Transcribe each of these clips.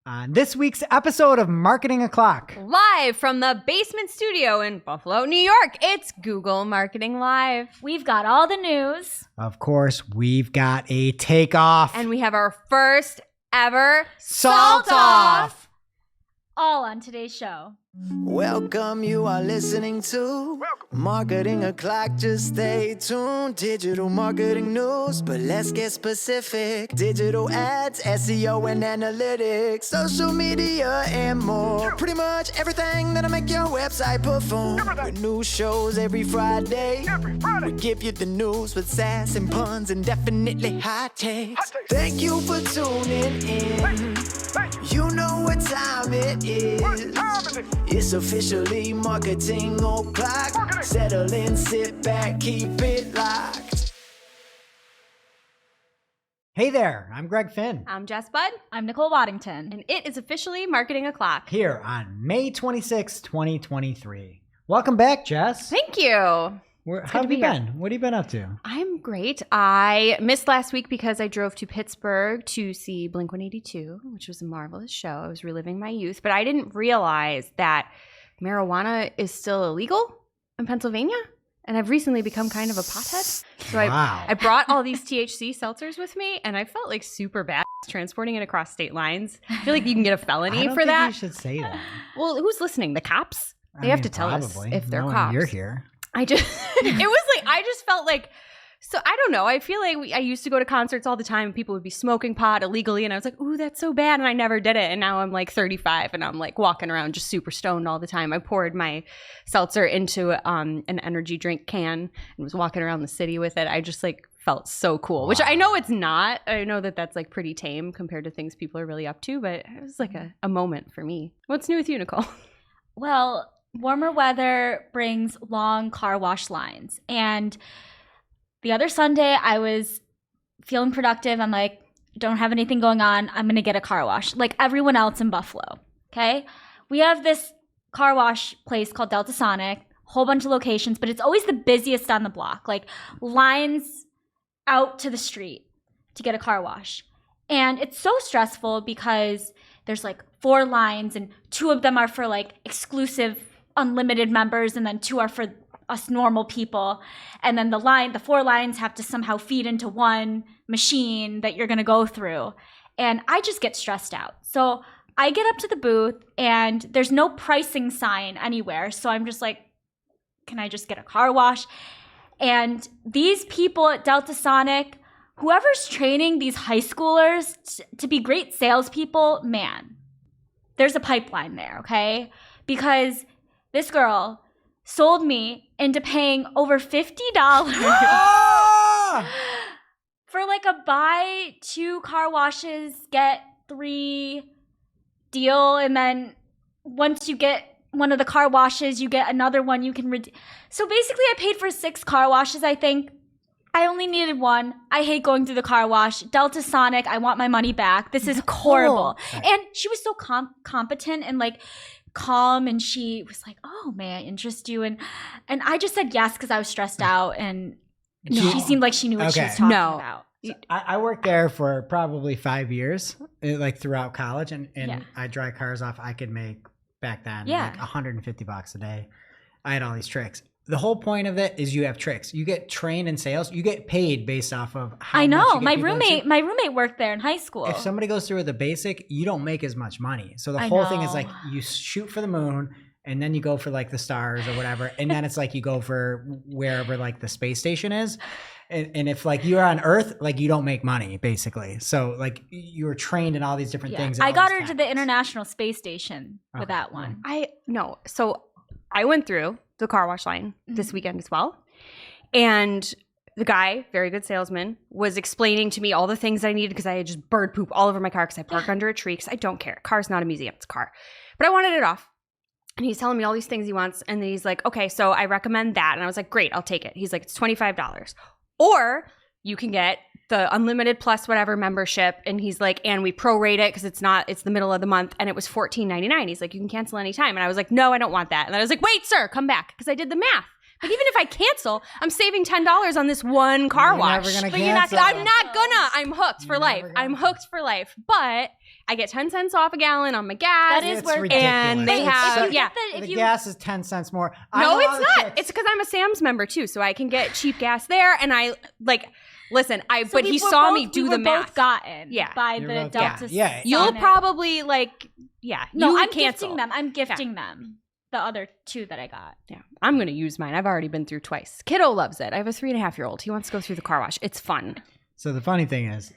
On this week's episode of Marketing O'Clock. Live from the basement studio in Buffalo, New York, it's Google Marketing Live. We've got all the news. Of course, we've got a takeoff. And we have our first ever Salt Off. All on today's show. Welcome, you are listening to Marketing O'Clock. Just stay tuned. Digital marketing news, but let's get specific. Digital ads, SEO and analytics, social media and more. Pretty much everything that'll make your website perform. With new shows every Friday. We give you the news with sass and puns and definitely hot takes. Thank you for tuning in. You know what time it is. It's officially Marketing O'Clock. Settle in, sit back, keep it locked. Hey there, I'm Greg Finn. I'm Jess Budd. I'm Nicole Waddington. And it is officially Marketing O'Clock. Here on May 26, 2023. Welcome back, Jess. Thank you. How have you been? What have you been up to? I'm great. I missed last week because I drove to Pittsburgh to see Blink-182, which was a marvelous show. I was reliving my youth, but I didn't realize that marijuana is still illegal in Pennsylvania, and I've recently become kind of a pothead. So Wow. I brought all these THC seltzers with me, and I felt like super bad transporting it across state lines. I feel like you can get a felony I don't for think that. You should say that. Well, who's listening? The cops? They have to tell probably. us if they're No, cops. You're here. I just, I just felt like, so I don't know. I feel like I used to go to concerts all the time and people would be smoking pot illegally. And I was like, ooh, that's so bad. And I never did it. And now I'm like 35 and I'm like walking around just super stoned all the time. I poured my seltzer into an energy drink can and was walking around the city with it. I just like felt so cool, which I know it's not. I know that that's like pretty tame compared to things people are really up to, but it was like a moment for me. What's new with you, Nicole? Well, warmer weather brings long car wash lines. And the other Sunday, I was feeling productive. I'm like, don't have anything going on. I'm going to get a car wash like everyone else in Buffalo. Okay. We have this car wash place called Delta Sonic, whole bunch of locations, but it's always the busiest on the block, like lines out to the street to get a car wash. And it's so stressful because there's like 4 lines and 2 of them are for like exclusive unlimited members and then 2 are for us normal people, and then the 4 lines have to somehow feed into one machine that you're going to go through, and I just get stressed out. So I get up to the booth and there's no pricing sign anywhere, so I'm just like, can I just get a car wash? And these people at Delta Sonic, whoever's training these high schoolers to be great salespeople, man, there's a pipeline there, okay? Because this girl sold me into paying over $50 for like a buy 2 car washes, get 3 deal. And then once you get one of the car washes, you get another one you can redeem. So basically I paid for 6 car washes, I think. I only needed 1. I hate going through the car wash. Delta Sonic, I want my money back. This is horrible. And she was so competent and like calm, and she was like, oh, may I interest you? And I just said yes because I was stressed out, and she seemed like she knew what she was talking about. So I worked there for probably 5 years, like throughout college, and I dry cars off. I could make back then like $150 a day. I had all these tricks. The whole point of it is you have tricks. You get trained in sales. You get paid based off of how I know. much you get My roommate worked there in high school. If somebody goes through with the basic, you don't make as much money. So the whole thing is like you shoot for the moon and then you go for like the stars or whatever. And then it's like you go for wherever like the space station is. And if like you're on Earth, like you don't make money basically. So like you were trained in all these different things. I got her to the International Space Station with that one. So I went through the car wash line this weekend as well. And the guy, very good salesman, was explaining to me all the things I needed because I had just bird poop all over my car because I parked under a tree because I don't care. Car's not a museum, it's a car. But I wanted it off. And he's telling me all these things he wants. And then he's like, okay, so I recommend that. And I was like, great, I'll take it. He's like, it's $25. Or you can get the unlimited plus whatever membership. And he's like, and we prorate it because it's the middle of the month. And it was $14.99. He's like, you can cancel anytime. And I was like, no, I don't want that. And then I was like, wait, sir, come back. Because I did the math. But even if I cancel, I'm saving $10 on this one car wash. Never gonna but cancel. I'm not gonna. I'm hooked for life. I'm hooked for life. But I get 10 cents off a gallon on my gas. That is It's worth it. ridiculous. And they Wait, have, if you yeah. get the- if The you- gas is 10 cents more. No, it's not. It's because I'm a Sam's member too, so I can get cheap gas there. And I like, listen, So but we he were saw both- me do we the were math. both gotten Yeah. by You're the both Delta. gotten. Yeah. You'll Sonic. probably like, yeah. No, you I'm cancel. gifting them. I'm gifting them. The other 2 that I got. Yeah, I'm gonna use mine. I've already been through twice. Kiddo loves it. I have a 3.5-year-old. He wants to go through the car wash. It's fun. So the funny thing is,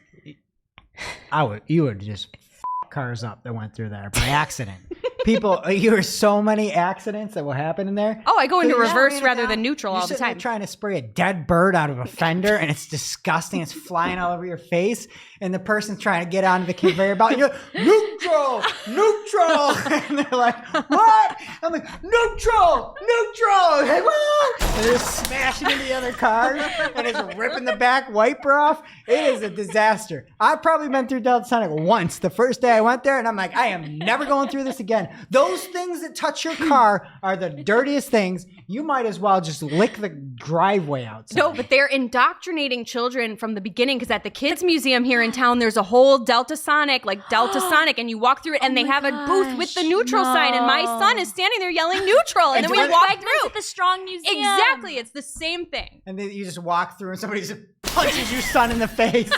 you would just f- cars up that went through there by accident. People, you were so many accidents that will happen in there. Oh, I go into You're reverse spraying it rather down. than neutral You're all the sitting there time. trying to spray a dead bird out of a fender, and it's disgusting. It's flying all over your face, and the person's trying to get onto the conveyor belt. And you're like, neutral, neutral, and they're like, what? I'm like, neutral. They're like, what? And they're smashing into the other cars, and it's ripping the back wiper off. It is a disaster. I've probably been through Delta Sonic once. The first day I went there, and I'm like, I am never going through this again. Those things that touch your car are the dirtiest things. You might as well just lick the driveway outside. No, but they're indoctrinating children from the beginning because at the kids museum here in town, there's a whole Delta Sonic, and you walk through it, and they have a booth with the neutral sign, and my son is standing there yelling neutral, and then we walk through. At the Strong Museum. Exactly, it's the same thing. And then you just walk through and somebody just punches your son in the face.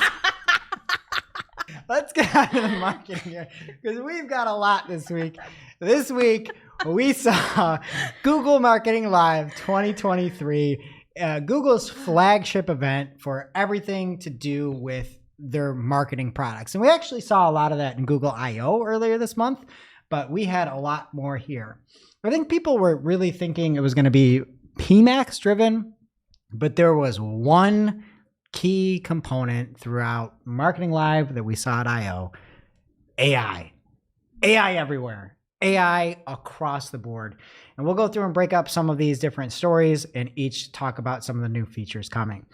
Let's get out of the marketing here because we've got a lot this week. This week, we saw Google Marketing Live 2023, Google's flagship event for everything to do with their marketing products. And we actually saw a lot of that in Google I/O earlier this month, but we had a lot more here. I think people were really thinking it was going to be PMAX driven, but there was one key component throughout Marketing Live that we saw at I/O, AI. AI everywhere. AI across the board. And we'll go through and break up some of these different stories and each talk about some of the new features coming.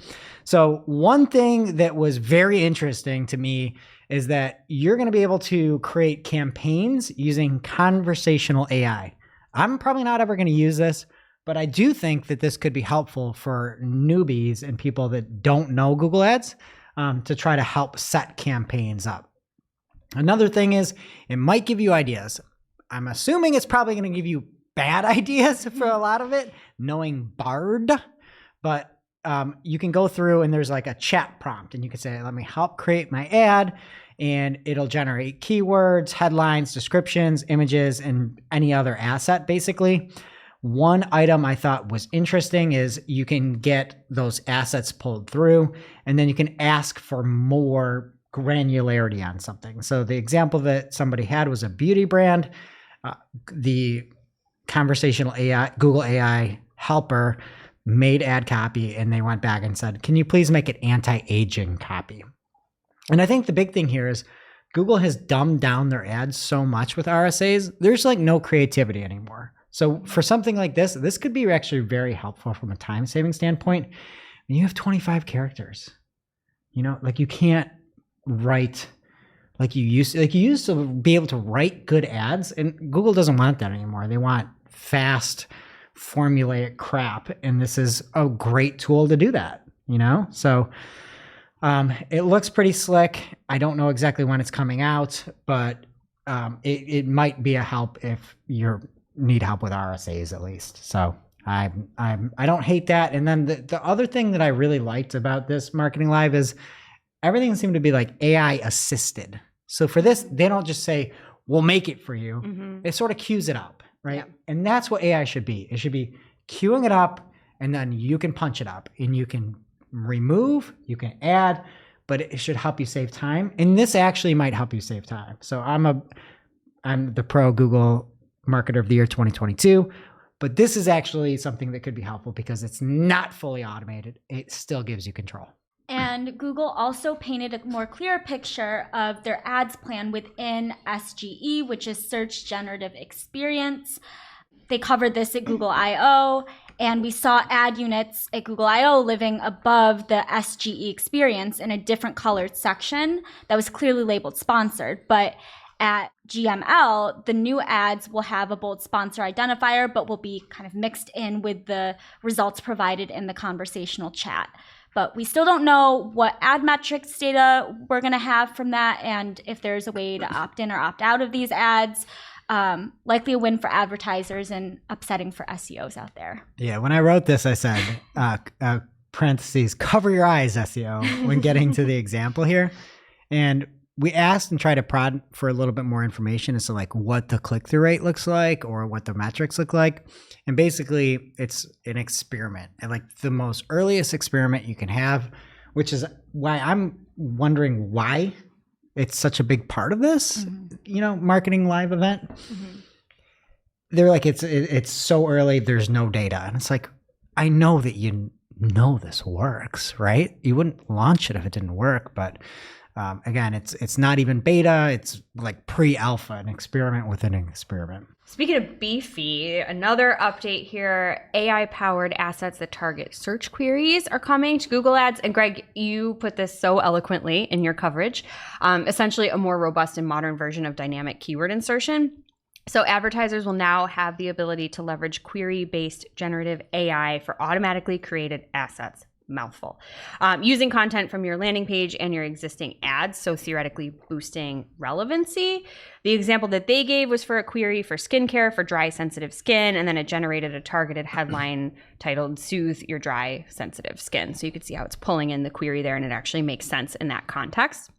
So one thing that was very interesting to me is that you're going to be able to create campaigns using conversational AI. I'm probably not ever going to use this, but I do think that this could be helpful for newbies and people that don't know Google Ads to try to help set campaigns up. Another thing is it might give you ideas. I'm assuming it's probably going to give you bad ideas for a lot of it, knowing Bard, but you can go through and there's like a chat prompt and you can say, let me help create my ad, and it'll generate keywords, headlines, descriptions, images, and any other asset basically. One item I thought was interesting is you can get those assets pulled through and then you can ask for more granularity on something. So the example that somebody had was a beauty brand. The conversational AI, Google AI helper made ad copy and they went back and said, can you please make it anti-aging copy? And I think the big thing here is Google has dumbed down their ads so much with RSAs. There's like no creativity anymore. So for something like this, this could be actually very helpful from a time saving standpoint. When you have 25 characters, you know, like you can't write like you used to be able to write good ads, and Google doesn't want that anymore. They want fast, formulaic crap. And this is a great tool to do that, you know? So it looks pretty slick. I don't know exactly when it's coming out, but it might be a help if you're need help with RSAs at least. So I don't hate that. And then the other thing that I really liked about this Marketing Live is everything seemed to be like AI assisted. So for this, they don't just say, we'll make it for you. Mm-hmm. It sort of queues it up, right? Yeah. And that's what AI should be. It should be queuing it up and then you can punch it up and you can remove, you can add, but it should help you save time. And this actually might help you save time. So I'm the pro Google Marketer of the Year 2022, but this is actually something that could be helpful because it's not fully automated. It still gives you control. And Google also painted a more clear picture of their ads plan within SGE, which is Search Generative Experience. They covered this at Google I/O, and we saw ad units at Google I/O living above the SGE experience in a different colored section that was clearly labeled sponsored. But at GML, the new ads will have a bold sponsor identifier, but will be kind of mixed in with the results provided in the conversational chat But we still don't know what ad metrics data we're going to have from that, and if there's a way to opt in or opt out of these ads. Likely a win for advertisers and upsetting for SEOs out there. Yeah, when I wrote this, I said, parentheses, cover your eyes, SEO, when getting to the example here. And we asked and tried to prod for a little bit more information as to like what the click-through rate looks like or what the metrics look like. And basically, it's an experiment, and like the most earliest experiment you can have, which is why I'm wondering why it's such a big part of this, marketing live event. They're like, it's so early, there's no data. And it's like, I know that you know this works, right? You wouldn't launch it if it didn't work. But again, it's not even beta. It's like pre-alpha, an experiment within an experiment. Speaking of beefy, another update here, AI-powered assets that target search queries are coming to Google Ads. And Greg, you put this so eloquently in your coverage. Essentially a more robust and modern version of dynamic keyword insertion. So advertisers will now have the ability to leverage query-based generative AI for automatically created assets. Mouthful. Using content from your landing page and your existing ads, so theoretically boosting relevancy. The example that they gave was for a query for skincare for dry, sensitive skin, and then it generated a targeted headline titled "Soothe Your Dry, Sensitive Skin." So you could see how it's pulling in the query there, and it actually makes sense in that context.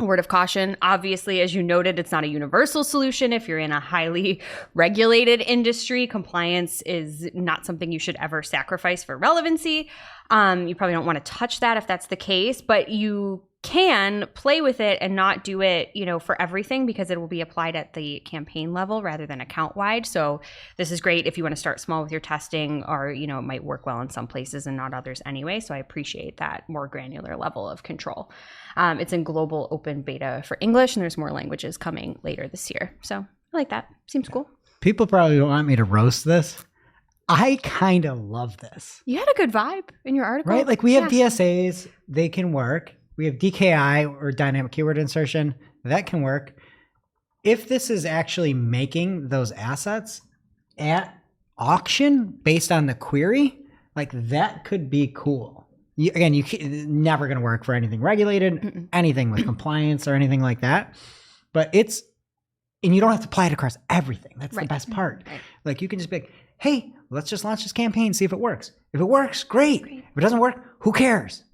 A word of caution, obviously, as you noted, it's not a universal solution. If you're in a highly regulated industry, compliance is not something you should ever sacrifice for relevancy. You probably don't want to touch that if that's the case, but you can play with it and not do it, for everything, because it will be applied at the campaign level rather than account wide. So this is great if you want to start small with your testing, or, it might work well in some places and not others anyway. So I appreciate that more granular level of control. It's in global open beta for English, and there's more languages coming later this year. So I like that. Seems cool. People probably don't want me to roast this. I kind of love this. You had a good vibe in your article. Right? Like we have DSAs, they can work. We have DKI, or dynamic keyword insertion, that can work. If this is actually making those assets at auction based on the query, like that could be cool. Never going to work for anything regulated, anything with compliance or anything like that. But and you don't have to apply it across everything. That's the best part. Right. Like you can just be like, hey, let's just launch this campaign, see if it works. If it works, great. If it doesn't work, who cares?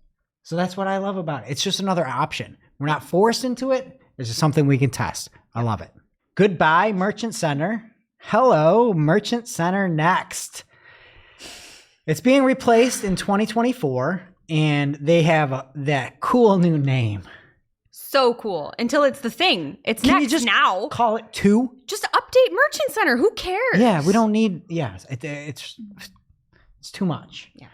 So that's what I love about it. It's just another option. We're not forced into it. It's just something we can test. I love it. Goodbye, Merchant Center. Hello, Merchant Center Next. It's being replaced in 2024, and they have that cool new name. So cool. Until it's the thing. It's Can next you just now. Call it 2? Just update Merchant Center. Who cares? Yeah, we don't need. Yes, it's too much. Yeah.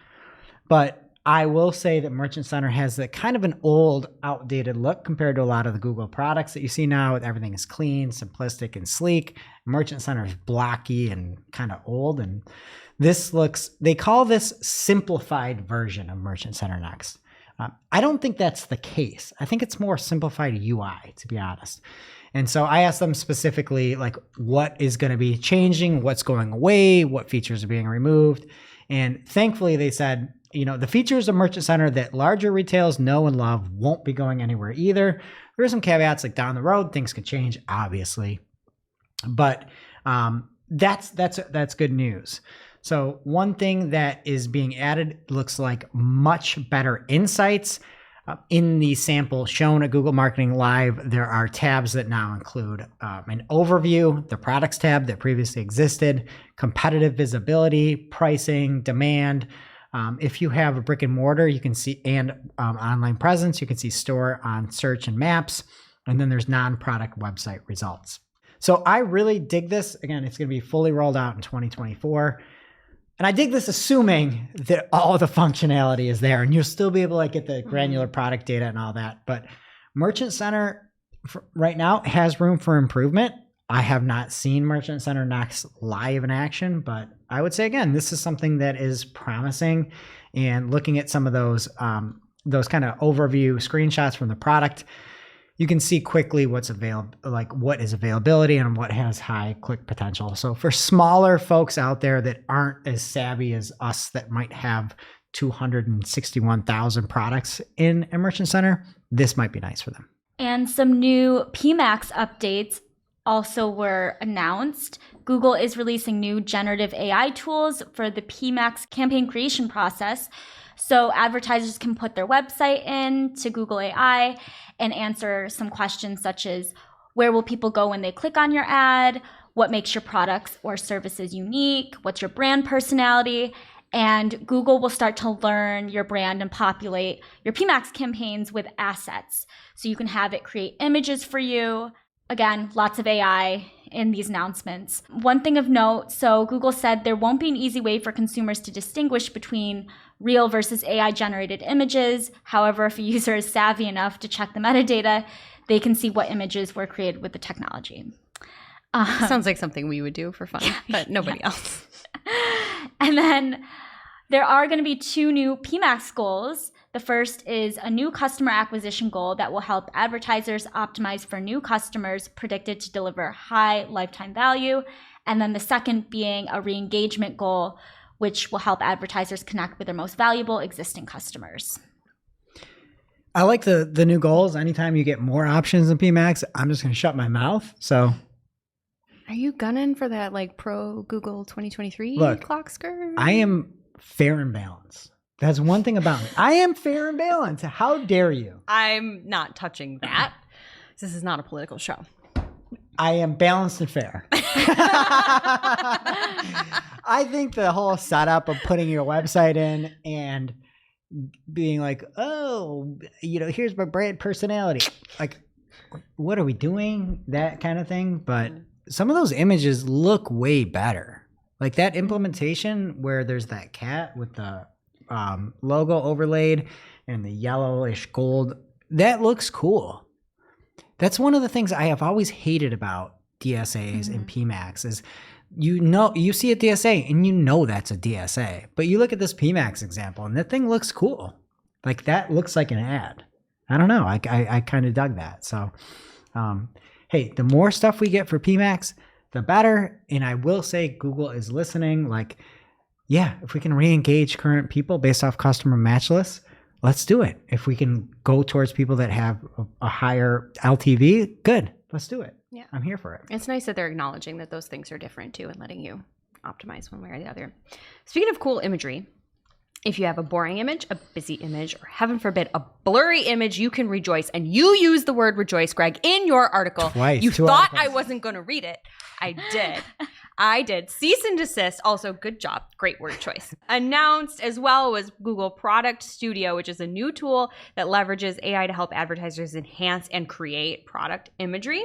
But I will say that Merchant Center has that kind of an old, outdated look compared to a lot of the Google products that you see now. Everything is clean, simplistic, and sleek. Merchant Center is blocky and kind of old. And they call this simplified version of Merchant Center Next. I don't think that's the case. I think it's more simplified UI, to be honest. And so I asked them specifically, like, what is going to be changing, what's going away, what features are being removed. And thankfully, they said, the features of Merchant Center that larger retailers know and love won't be going anywhere either. There are some caveats, like down the road, things could change, obviously. But that's good news. So one thing that is being added looks like much better insights. In the sample shown at Google Marketing Live, there are tabs that now include an overview, the products tab that previously existed, competitive visibility, pricing, demand. If you have a brick and mortar, you can see, and online presence, you can see store on search and maps. And then there's non-product website results. So I really dig this. Again, it's going to be fully rolled out in 2024. And I dig this assuming that all the functionality is there, and you'll still be able to get the granular product data and all that. But Merchant Center right now has room for improvement. I have not seen Merchant Center Next live in action, but I would say, again, this is something that is promising. And looking at some of those kind of overview screenshots from the product, you can see quickly what's available, like what is availability and what has high click potential. So for smaller folks out there that aren't as savvy as us, that might have 261,000 products in a merchant center, this might be nice for them. And some new PMax updates also were announced. Google is releasing new generative AI tools for the PMax campaign creation process. So advertisers can put their website in to Google AI and answer some questions such as, where will people go when they click on your ad? What makes your products or services unique? What's your brand personality? And Google will start to learn your brand and populate your PMax campaigns with assets. So you can have it create images for you. Again, lots of AI in these announcements. One thing of note, so Google said there won't be an easy way for consumers to distinguish between real versus AI generated images. However, if a user is savvy enough to check the metadata, they can see what images were created with the technology. Sounds like something we would do for fun, but nobody else. And then there are going to be 2 new PMax goals. The first is a new customer acquisition goal that will help advertisers optimize for new customers predicted to deliver high lifetime value. And then the second being a re-engagement goal, which will help advertisers connect with their most valuable existing customers. I like the new goals. Anytime you get more options in PMax, I'm just going to shut my mouth. So Are you gunning for that like pro Google 2023 clock skirt? I am fair and balanced. That's one thing about me. I am fair and balanced. How dare you? I'm not touching that. This is not a political show. I am balanced and fair. I think the whole setup of putting your website in and being like, oh, here's my brand personality. Like, what are we doing? That kind of thing. But some of those images look way better. Like that implementation where there's that cat with the logo overlaid and the yellowish gold, that looks cool. That's one of the things I have always hated about DSAs and PMax is you see a DSA and that's a DSA, but you look at this PMax example and that thing looks cool. Like that looks like an ad. I don't know. I kind of dug that. So, hey, the more stuff we get for PMax, the better. And I will say Google is listening. Like, yeah, if we can re-engage current people based off customer match lists, let's do it. If we can go towards people that have a higher LTV, good. Let's do it. Yeah. I'm here for it. It's nice that they're acknowledging that those things are different too and letting you optimize one way or the other. Speaking of cool imagery, if you have a boring image, a busy image, or heaven forbid, a blurry image, you can rejoice. And you use the word rejoice, Greg, in your article. Twice. You thought I wasn't going to read it. I did. I did. Cease and desist. Also, good job. Great word choice. Announced as well was Google Product Studio, which is a new tool that leverages AI to help advertisers enhance and create product imagery.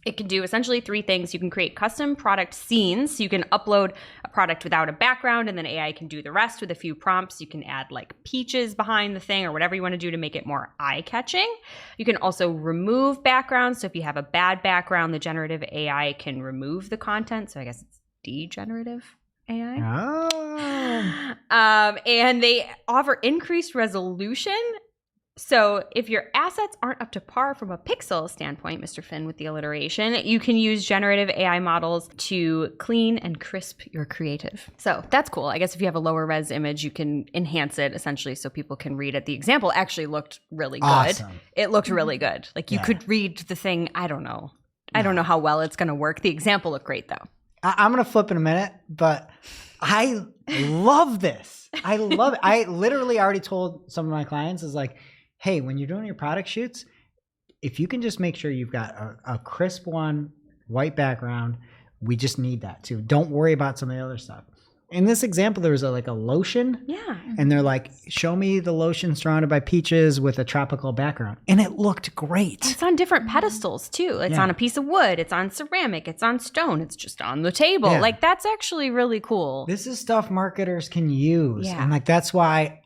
It can do essentially 3 things. You can create custom product scenes. So you can upload a product without a background and then AI can do the rest with a few prompts. You can add like peaches behind the thing or whatever you want to do to make it more eye-catching. You can also remove backgrounds. So if you have a bad background, the generative AI can remove the content. So I guess it's degenerative AI. Oh. And they offer increased resolution. So if your assets aren't up to par from a pixel standpoint, Mr. Finn with the alliteration, you can use generative AI models to clean and crisp your creative. So that's cool. I guess if you have a lower res image, you can enhance it essentially so people can read it. The example actually looked really good. Awesome. It looked really good. Like you could read the thing. I don't know. I don't know how well it's going to work. The example looked great though. I'm going to flip in a minute, but I love this. I love it. I literally already told some of my clients is like, hey, when you're doing your product shoots, if you can just make sure you've got a crisp one, white background, we just need that too. Don't worry about some of the other stuff. In this example, there was a lotion. Yeah. And they're like, show me the lotion surrounded by peaches with a tropical background. And it looked great. It's on different pedestals too. It's on a piece of wood. It's on ceramic. It's on stone. It's just on the table. Yeah. Like that's actually really cool. This is stuff marketers can use. Yeah. And that's why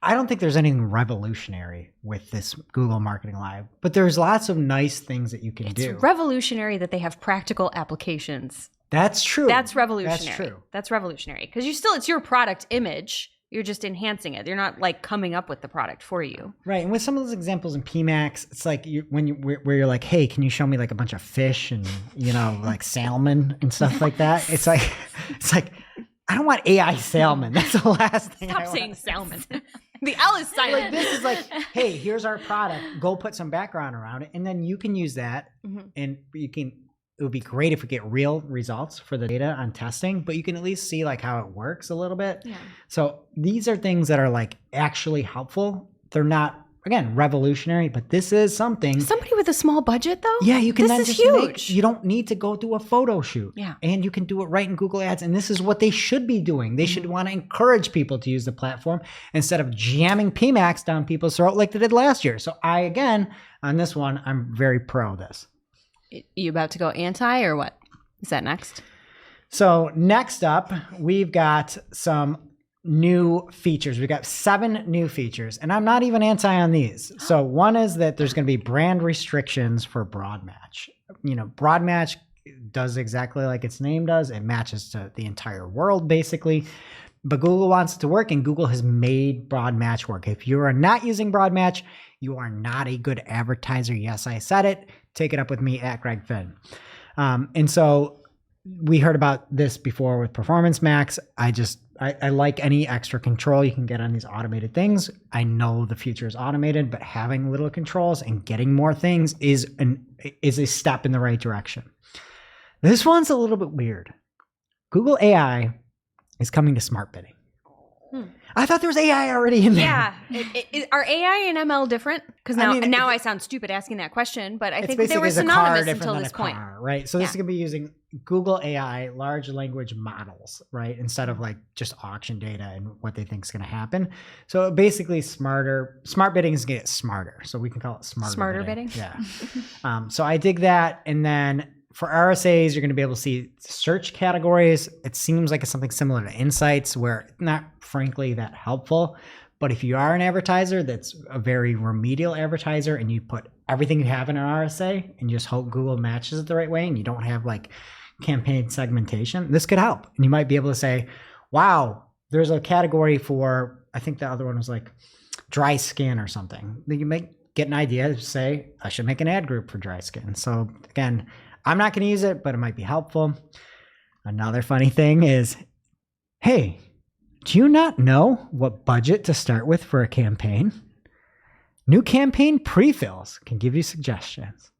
I don't think there's anything revolutionary with this Google Marketing Live, but there's lots of nice things that you can do. It's revolutionary that they have practical applications. That's true. That's revolutionary. That's true. That's revolutionary because it's your product image. You're just enhancing it. You're not like coming up with the product for you. Right. And with some of those examples in PMax, it's like where you're like, hey, can you show me like a bunch of fish and, like salmon and stuff like that? It's like, I don't want AI salmon. That's the last thing. Stop I saying want. salmon. The L is silent. Like this is like, hey, here's our product. Go put some background around it, and then you can use that, and you can. It would be great if we get real results for the data on testing, but you can at least see like how it works a little bit. Yeah. So these are things that are like actually helpful. They're not, again, revolutionary, but this is something. Somebody with a small budget, though. Yeah, you can. This then is just huge. you don't need to go do a photo shoot. Yeah. And you can do it right in Google Ads. And this is what they should be doing. They should want to encourage people to use the platform instead of jamming PMAX down people's throat like they did last year. So I, again, on this one, I'm very pro this. You about to go anti or what? Is that next? So next up, we've got some new features. We've got 7 new features, and I'm not even anti on these. So one is that there's going to be brand restrictions for broad match. You know, broad match does exactly like its name does. It matches to the entire world, basically. But Google wants it to work, and Google has made broad match work. If you are not using broad match, you are not a good advertiser. Yes, I said it. Take it up with me at Greg Finn. And so we heard about this before with Performance Max. I like any extra control you can get on these automated things. I know the future is automated, but having little controls and getting more things is a step in the right direction. This one's a little bit weird. Google AI is coming to smart bidding. I thought there was AI already in there. Yeah. Are AI and ML different? Because now I sound stupid asking that question, but I think they were synonymous until this point. Right? So this is going to be using Google AI, large language models, right? Instead of like just auction data and what they think is going to happen. So basically smart bidding is going to get smarter. So we can call it smarter bidding. Yeah. So I dig that. And then for RSAs, you're going to be able to see search categories. It seems like it's something similar to Insights, where not frankly that helpful. But if you are an advertiser that's a very remedial advertiser and you put everything you have in an RSA and you just hope Google matches it the right way and you don't have like campaign segmentation, this could help. And you might be able to say, wow, there's a category for, I think the other one was like dry skin or something. Then you might get an idea to say, I should make an ad group for dry skin. So again, I'm not going to use it, but it might be helpful. Another funny thing is, hey, do you not know what budget to start with for a campaign? New campaign pre-fills can give you suggestions.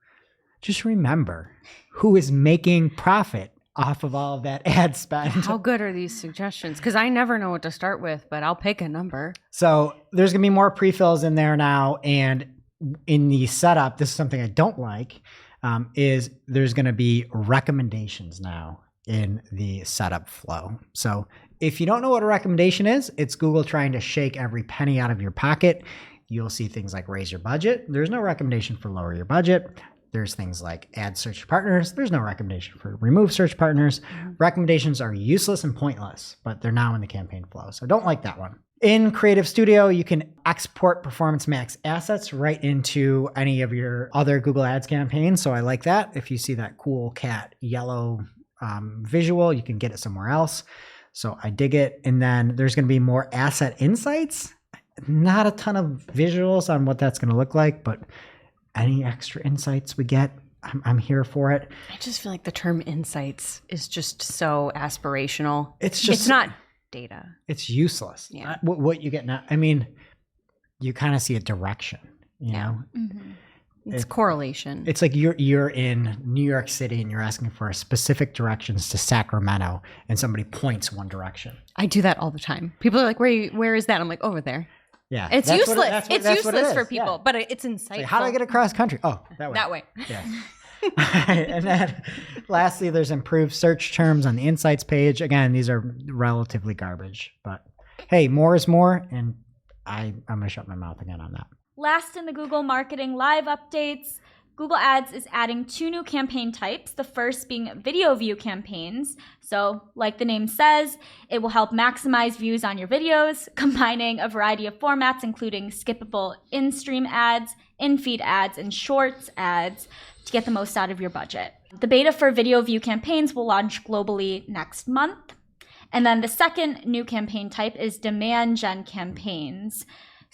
Just remember who is making profit off of all of that ad spend. How good are these suggestions? Because I never know what to start with, but I'll pick a number. So there's going to be more pre-fills in there now. And in the setup, this is something I don't like. Is there's going to be recommendations now in the setup flow. So if you don't know what a recommendation is, it's Google trying to shake every penny out of your pocket. You'll see things like raise your budget. There's no recommendation for lower your budget. There's things like add search partners. There's no recommendation for remove search partners. Recommendations are useless and pointless, but they're now in the campaign flow. So don't like that one. In Creative Studio, you can export Performance Max assets right into any of your other Google Ads campaigns. So I like that. If you see that cool cat yellow visual, you can get it somewhere else. So I dig it. And then there's going to be more asset insights. Not a ton of visuals on what that's going to look like, but any extra insights we get, I'm here for it. I just feel like the term insights is just so aspirational. It's not data. It's useless. Yeah. What you get now, I mean, you kind of see a direction, you know? Mm-hmm. It's correlation. It's like you're in New York City and you're asking for specific directions to Sacramento and somebody points one direction. I do that all the time. People are like, where is that? I'm like, over there. Yeah. It's that's useless. What it, that's what, it's that's useless what it is. for people, but it's insightful. Like, how do I get across country? Oh, that way. That way. Yeah. And then lastly, there's improved search terms on the insights page. Again, these are relatively garbage, but hey, more is more. And I'm going to shut my mouth again on that. Last in the Google Marketing Live updates, Google Ads is adding 2 new campaign types, the first being video view campaigns. So, like the name says, it will help maximize views on your videos, combining a variety of formats, including skippable in-stream ads, in-feed ads, and shorts ads to get the most out of your budget. The beta for video view campaigns will launch globally next month. And then the second new campaign type is demand gen campaigns.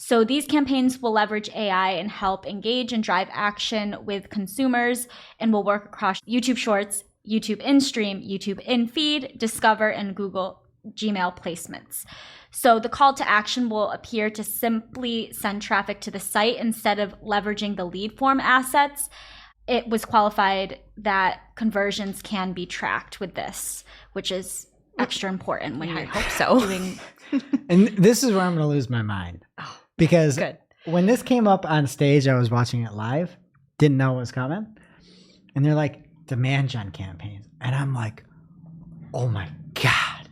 So these campaigns will leverage AI and help engage and drive action with consumers and will work across YouTube Shorts, YouTube in-stream, YouTube in-feed, Discover, and Google Gmail placements. So the call to action will appear to simply send traffic to the site instead of leveraging the lead form assets. It was qualified that conversions can be tracked with this, which is extra important when I you're hope so. doing. And this is where I'm going to lose my mind. Because Good. when this came up on stage, I was watching it live, didn't know it was coming. And they're like, demand gen campaigns. And I'm like, oh my God,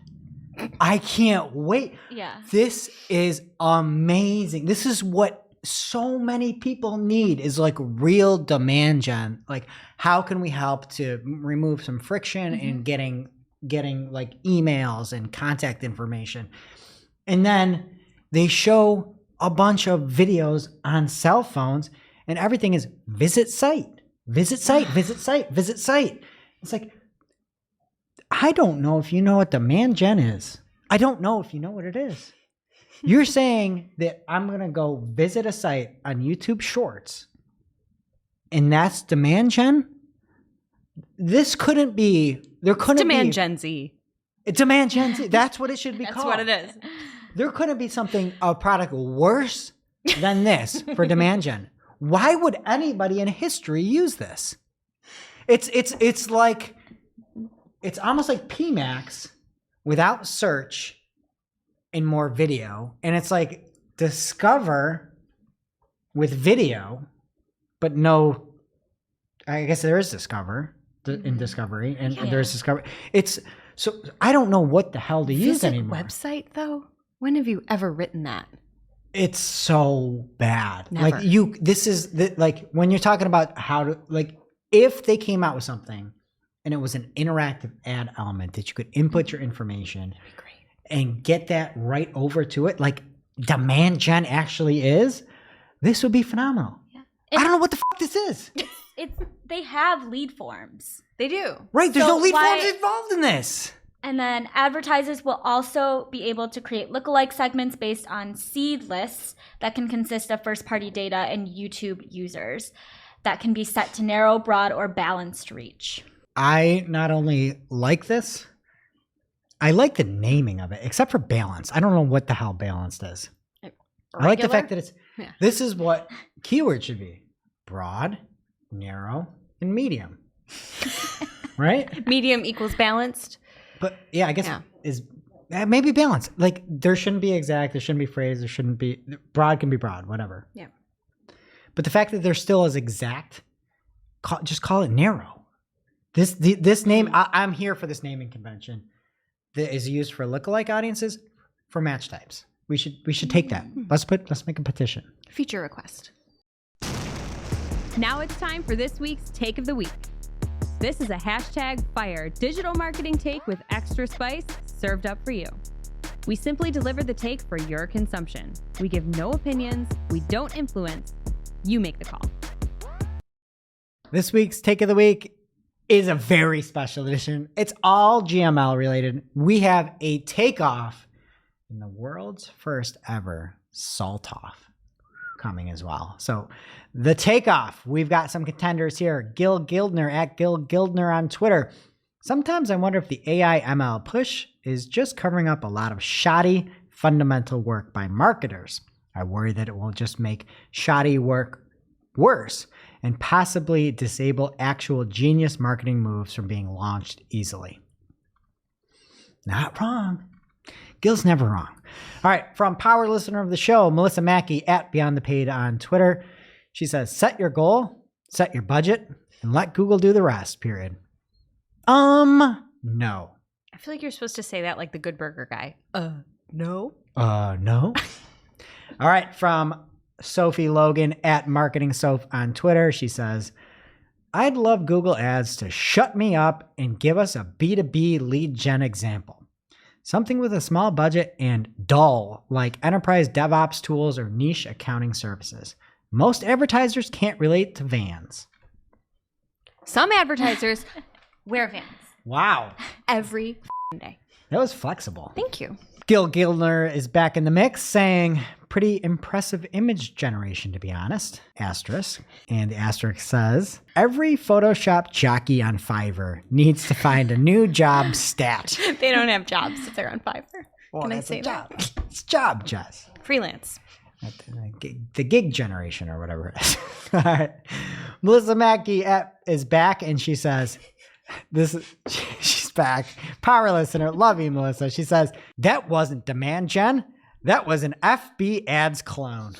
I can't wait. Yeah. This is amazing. This is what so many people need, is like real demand gen. Like, how can we help to remove some friction in getting like emails and contact information? And then they show a bunch of videos on cell phones, and everything is visit site, visit site, visit site, visit site. It's like, I don't know if you know what demand gen is. I don't know if you know what it is. You're saying that I'm going to go visit a site on YouTube Shorts, and that's demand gen? This couldn't be, there couldn't Demand be. Gen Z. Demand gen Z. That's what it should be That's called. what it is. There couldn't be a product worse than this for demand gen. Why would anybody in history use this? It's like, it's almost like PMax without search and more video. And it's like Discover with video, but no, I guess there is Discover in Discovery, and there's Discovery. It's so, I don't know what the hell to use Visit anymore. website though? When have you ever written that? It's so bad. Never. Like this is like when you're talking about how to, like, if they came out with something and it was an interactive ad element that you could input your information and get that right over to it, like demand gen actually is, this would be phenomenal. Yeah. I don't know what the fuck this is. They have lead forms. They do. Right, there's So no lead why- forms involved in this. And then advertisers will also be able to create lookalike segments based on seed lists that can consist of first-party data and YouTube users that can be set to narrow, broad, or balanced reach. I not only like this, I like the naming of it, except for balance. I don't know what the hell balanced is. I like the fact that this is what keyword should be: broad, narrow, and medium. Right? Medium equals balanced. But yeah, I guess is maybe balance. Like there shouldn't be exact, there shouldn't be phrase, there shouldn't be broad, can be broad, whatever. Yeah. But the fact that they're still as exact, just call it narrow. This name, I'm here for this naming convention that is used for lookalike audiences, for match types. We should take that. Let's make a petition. Feature request. Now it's time for this week's Take of the Week. This is a #fire digital marketing take with extra spice served up for you. We simply deliver the take for your consumption. We give no opinions. We don't influence. You make the call. This week's Take of the Week is a very special edition. It's all GML related. We have a takeoff in the world's first ever salt off coming as well. So the takeoff, we've got some contenders here. Gil Gildner at Gil Gildner on Twitter. Sometimes I wonder if the AI ML push is just covering up a lot of shoddy fundamental work by marketers. I worry that it will just make shoddy work worse and possibly disable actual genius marketing moves from being launched easily. Not wrong. Gil's never wrong. All right, from power listener of the show, Melissa Mackey at Beyond the Paid on Twitter. She says, set your goal, set your budget, and let Google do the rest, period. No. I feel like you're supposed to say that like the Good Burger guy. No. No. All right, from Sophie Logan at Marketing Soph on Twitter. She says, I'd love Google Ads to shut me up and give us a B2B lead gen example. Something with a small budget and dull, like enterprise DevOps tools or niche accounting services. Most advertisers can't relate to vans. Some advertisers wear Vans Wow. every day. That was flexible. Thank you. Gil Gildner is back in the mix saying, pretty impressive image generation, to be honest. Asterisk. And the asterisk says, every Photoshop jockey on Fiverr needs to find a new job stat. They don't have jobs if they're on Fiverr. Well, Can I that's say a that? job. It's a job, Jess. Freelance. The gig generation or whatever it is. All right. Melissa Mackey is back, and she says, she's back. Power listener. Love you, Melissa. She says, that wasn't demand gen. That was an FB ads clone.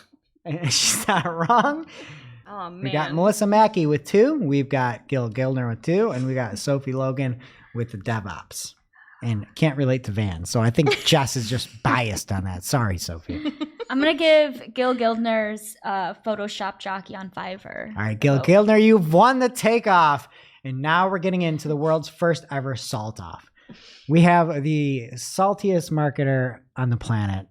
And she's not wrong. Oh, man. We got Melissa Mackey with 2. We've got Gil Gildner with 2. And we got Sophie Logan with the DevOps. And can't relate to Van. So I think Jess is just biased on that. Sorry, Sophie. I'm going to give Gil Gildner's Photoshop jockey on Fiverr. All right, Gil Gildner, you've won the takeoff. And now we're getting into the world's first ever salt off. We have the saltiest marketer on the planet,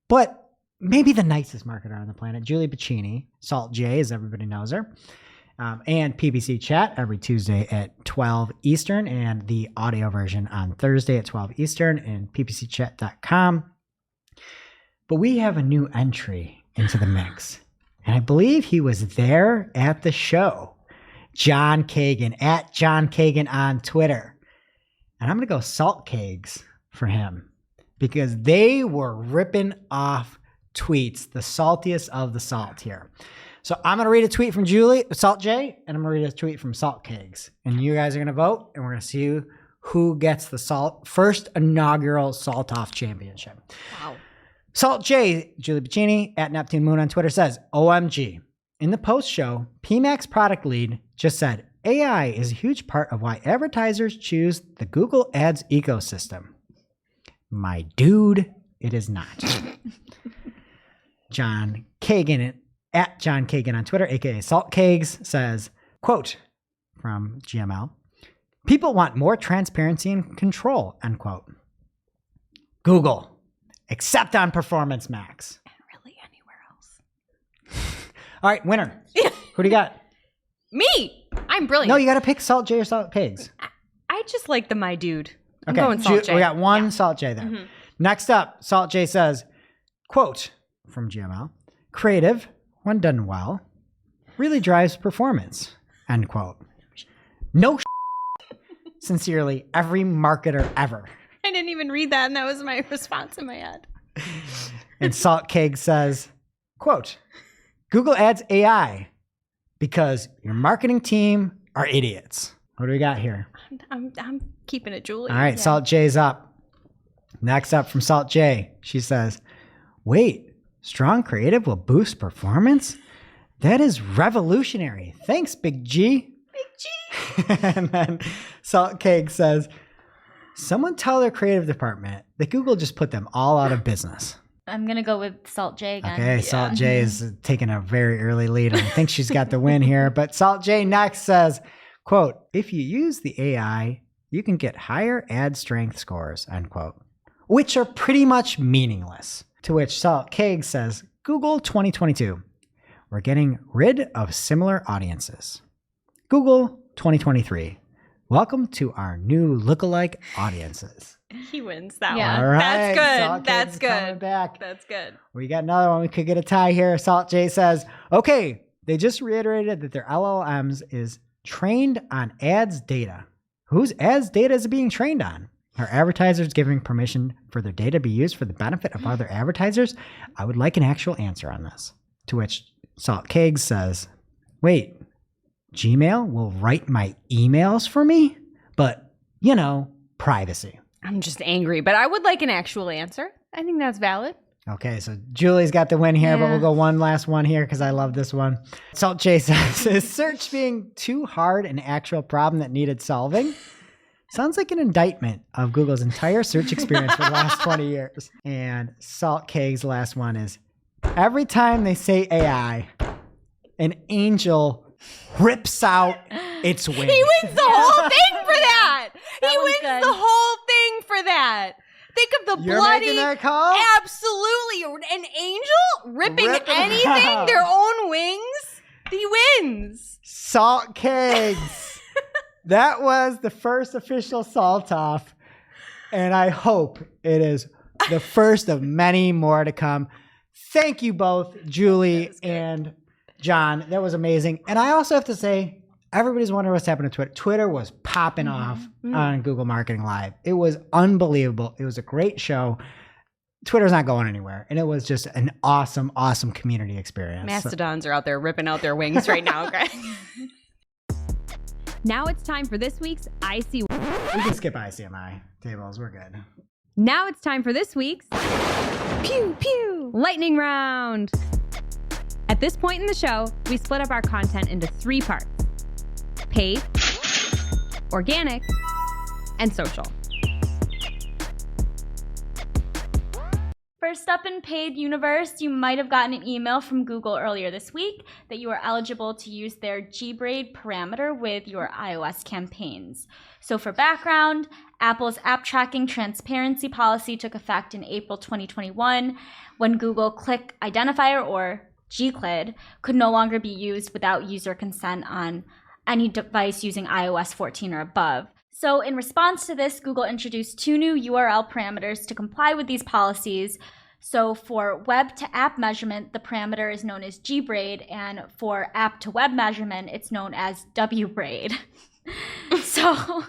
but maybe the nicest marketer on the planet, Julie Piccini, Salt J, as everybody knows her. And PPC Chat every Tuesday at 12 Eastern, and the audio version on Thursday at 12 Eastern, and ppcchat.com. But we have a new entry into the mix, and I believe he was there at the show. John Kagan, at John Kagan on Twitter. And I'm going to go Salt Kegs for him, because they were ripping off tweets, the saltiest of the salt here. So I'm going to read a tweet from Salt J, and I'm going to read a tweet from Salt Kegs. And you guys are going to vote, and we're going to see who gets the first inaugural Salt Off Championship. Wow. Salt J, Julie Piccini, at Neptune Moon on Twitter says, OMG. In the post-show, PMAX product lead just said, AI is a huge part of why advertisers choose the Google Ads ecosystem. My dude, it is not. John Kagan, at John Kagan on Twitter, aka Salt Kegs, says, quote from GML, people want more transparency and control, end quote. Google, except on Performance Max. And really anywhere else. All right, winner. Who do you got? Me! I'm brilliant. No, you got to pick Salt J or Salt Kegs. I just like my dude. I'm Okay, going Salt J. We got one Salt J there. Mhm. Next up, Salt J says, quote from GML, creative, when done well, really drives performance, end quote. No sincerely, every marketer ever. I didn't even read that, and that was my response in my head. And Salt Keg says, quote, Google Ads AI because your marketing team are idiots. What do we got here? I'm keeping it, Julie. All right, Yeah. Salt J's up. Next up from Salt J, she says, wait, strong creative will boost performance? That is revolutionary. Thanks, Big G. Big G. And then Salt Cake says, someone tell their creative department that Google just put them all out of business. I'm going to go with Salt J again. Okay, Salt J is taking a very early lead. I think she's got the win here. But Salt J next says, quote, if you use the AI, you can get higher ad strength scores, end quote, which are pretty much meaningless. To which Salt Keg says, Google 2022, we're getting rid of similar audiences. Google 2023, welcome to our new lookalike audiences. He wins that Yeah. one. All right, That's good. Salt That's Keg's coming good. back. That's good. We got another one. We could get a tie here. Salt J says, okay, they just reiterated that their LLMs is trained on ads data. Whose ads data is it being trained on? Are advertisers giving permission for their data to be used for the benefit of other advertisers? I would like an actual answer on this. To which Salt Kegs says, wait, Gmail will write my emails for me? But, you know, privacy. I'm just angry, but I would like an actual answer. I think that's valid. Okay, so Julie's got the win here, but Yeah. we'll go one last one here because I love this one. Salt J says, is search being too hard an actual problem that needed solving? Sounds like an indictment of Google's entire search experience for the last 20 years. And Salt Keg's last one is, every time they say AI, an angel rips out its wings. He wins the whole thing for that. That He one's wins good. the whole thing for that. Think of the You're bloody, making that call? absolutely, an angel ripping Ripping anything, out. their own wings. He wins. Salt Kegs. That was the first official Salt Off, and I hope it is the first of many more to come. thank you both, Julie and John. That was amazing. And I also have to say, everybody's wondering what's happening to Twitter. Twitter was popping off on Google Marketing Live. It was unbelievable. It was a great show. Twitter's not going anywhere. And it was just an awesome, awesome community experience. Mastodons are out there ripping out their wings right now, Greg. Now it's time for this week's IC. We can skip ICMI tables. We're good. Now it's time for this week's Pew Pew Lightning Round. At this point in the show, we split up our content into 3 parts: paid, organic, and social. First up in paid universe, you might have gotten an email from Google earlier this week that you are eligible to use their gBraid parameter with your iOS campaigns. So for background, Apple's app tracking transparency policy took effect in April 2021 when Google Click Identifier, or gCLID, could no longer be used without user consent on any device using iOS 14 or above. So in response to this, Google introduced 2 new URL parameters to comply with these policies. So for web to app measurement, the parameter is known as gBraid, and for app to web measurement, it's known as wBraid. So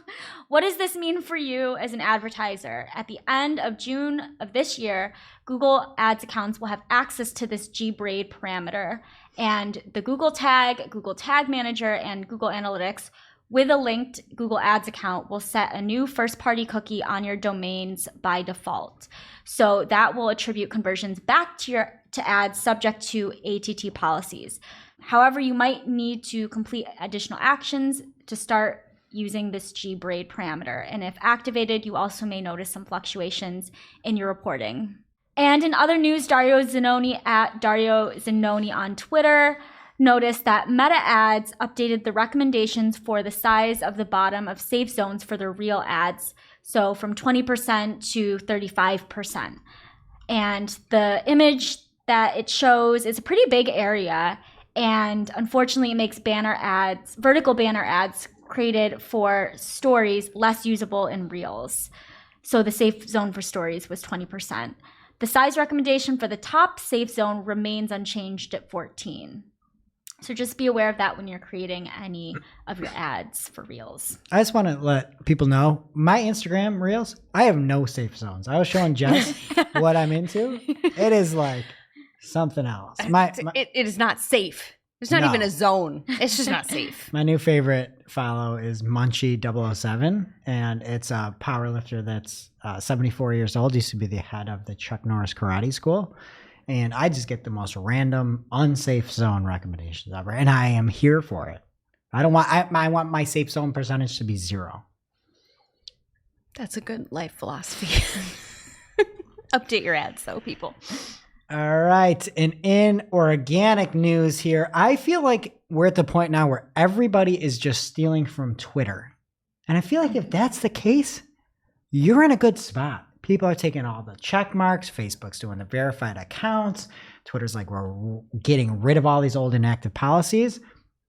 what does this mean for you as an advertiser? At the end of June of this year, Google Ads accounts will have access to this gBraid parameter, and the Google Tag Manager, and Google Analytics with a linked Google Ads account will set a new first-party cookie on your domains by default. So that will attribute conversions back to ads subject to ATT policies. However, you might need to complete additional actions to start using this gBraid parameter. And if activated, you also may notice some fluctuations in your reporting. And in other news, Dario Zanoni at Dario Zanoni on Twitter noticed that Meta Ads updated the recommendations for the size of the bottom of safe zones for their real ads, so from 20% to 35%. And the image that it shows is a pretty big area, and unfortunately it makes vertical banner ads created for stories less usable in Reels. So the safe zone for stories was 20%. The size recommendation for the top safe zone remains unchanged at 14. So just be aware of that when you're creating any of your ads for Reels. I just want to let people know, my Instagram Reels, I have no safe zones. I was showing Jess what I'm into. It is like something else. It is not safe. There's not even a zone. It's just not safe. My new favorite follow is Munchie007, and it's a powerlifter that's 74 years old. Used to be the head of the Chuck Norris Karate School. And I just get the most random, unsafe zone recommendations ever. And I am here for it. I want my safe zone percentage to be 0. That's a good life philosophy. Update your ads, though, people. All right. And in organic news here, I feel like we're at the point now where everybody is just stealing from Twitter. And I feel like if that's the case, you're in a good spot. People are taking all the check marks. Facebook's doing the verified accounts. Twitter's like, we're getting rid of all these old inactive policies.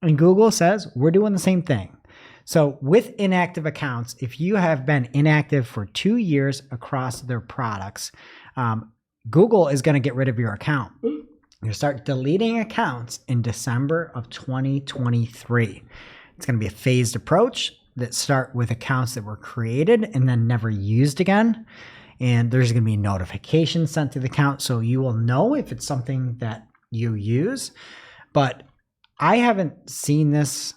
And Google says we're doing the same thing. So with inactive accounts, if you have been inactive for 2 years across their products, Google is going to get rid of your account. You start deleting accounts in December of 2023. It's going to be a phased approach that start with accounts that were created and then never used again. And there's going to be notifications sent to the account, so you will know if it's something that you use. But I haven't seen this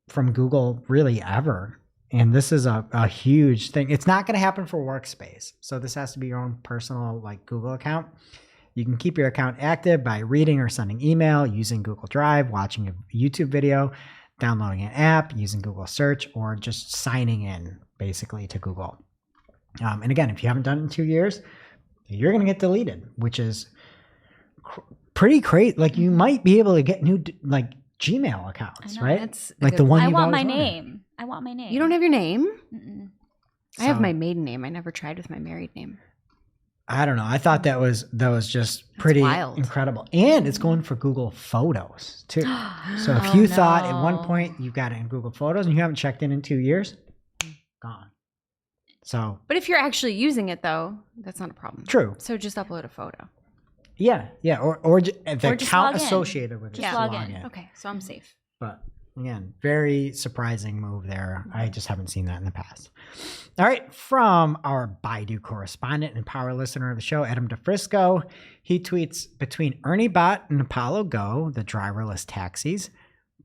from Google really ever. And this is a huge thing. It's not going to happen for Workspace. So this has to be your own personal Google account. You can keep your account active by reading or sending email, using Google Drive, watching a YouTube video, downloading an app, using Google Search, or just signing in basically to Google. And again, if you haven't done it in 2 years, you're going to get deleted, which is pretty crazy. You might be able to get new Gmail accounts, right? That's the one I you've want always my wanted. name. I want my name. You don't have your name? Mm-mm. I have my maiden name. I never tried with my married name. I don't know. I thought that was just pretty wild. Incredible. And it's going for Google Photos too. So if you thought at one point you got it in Google Photos and you haven't checked in 2 years, gone. So, but if you're actually using it, though, that's not a problem. True. So just upload a photo. or the just account log in. associated with it. Just log in. Okay, so I'm safe. But again, very surprising move there. I just haven't seen that in the past. All right, from our Baidu correspondent and power listener of the show, Adam DeFrisco, he tweets, between ErnieBot and Apollo Go, the driverless taxis,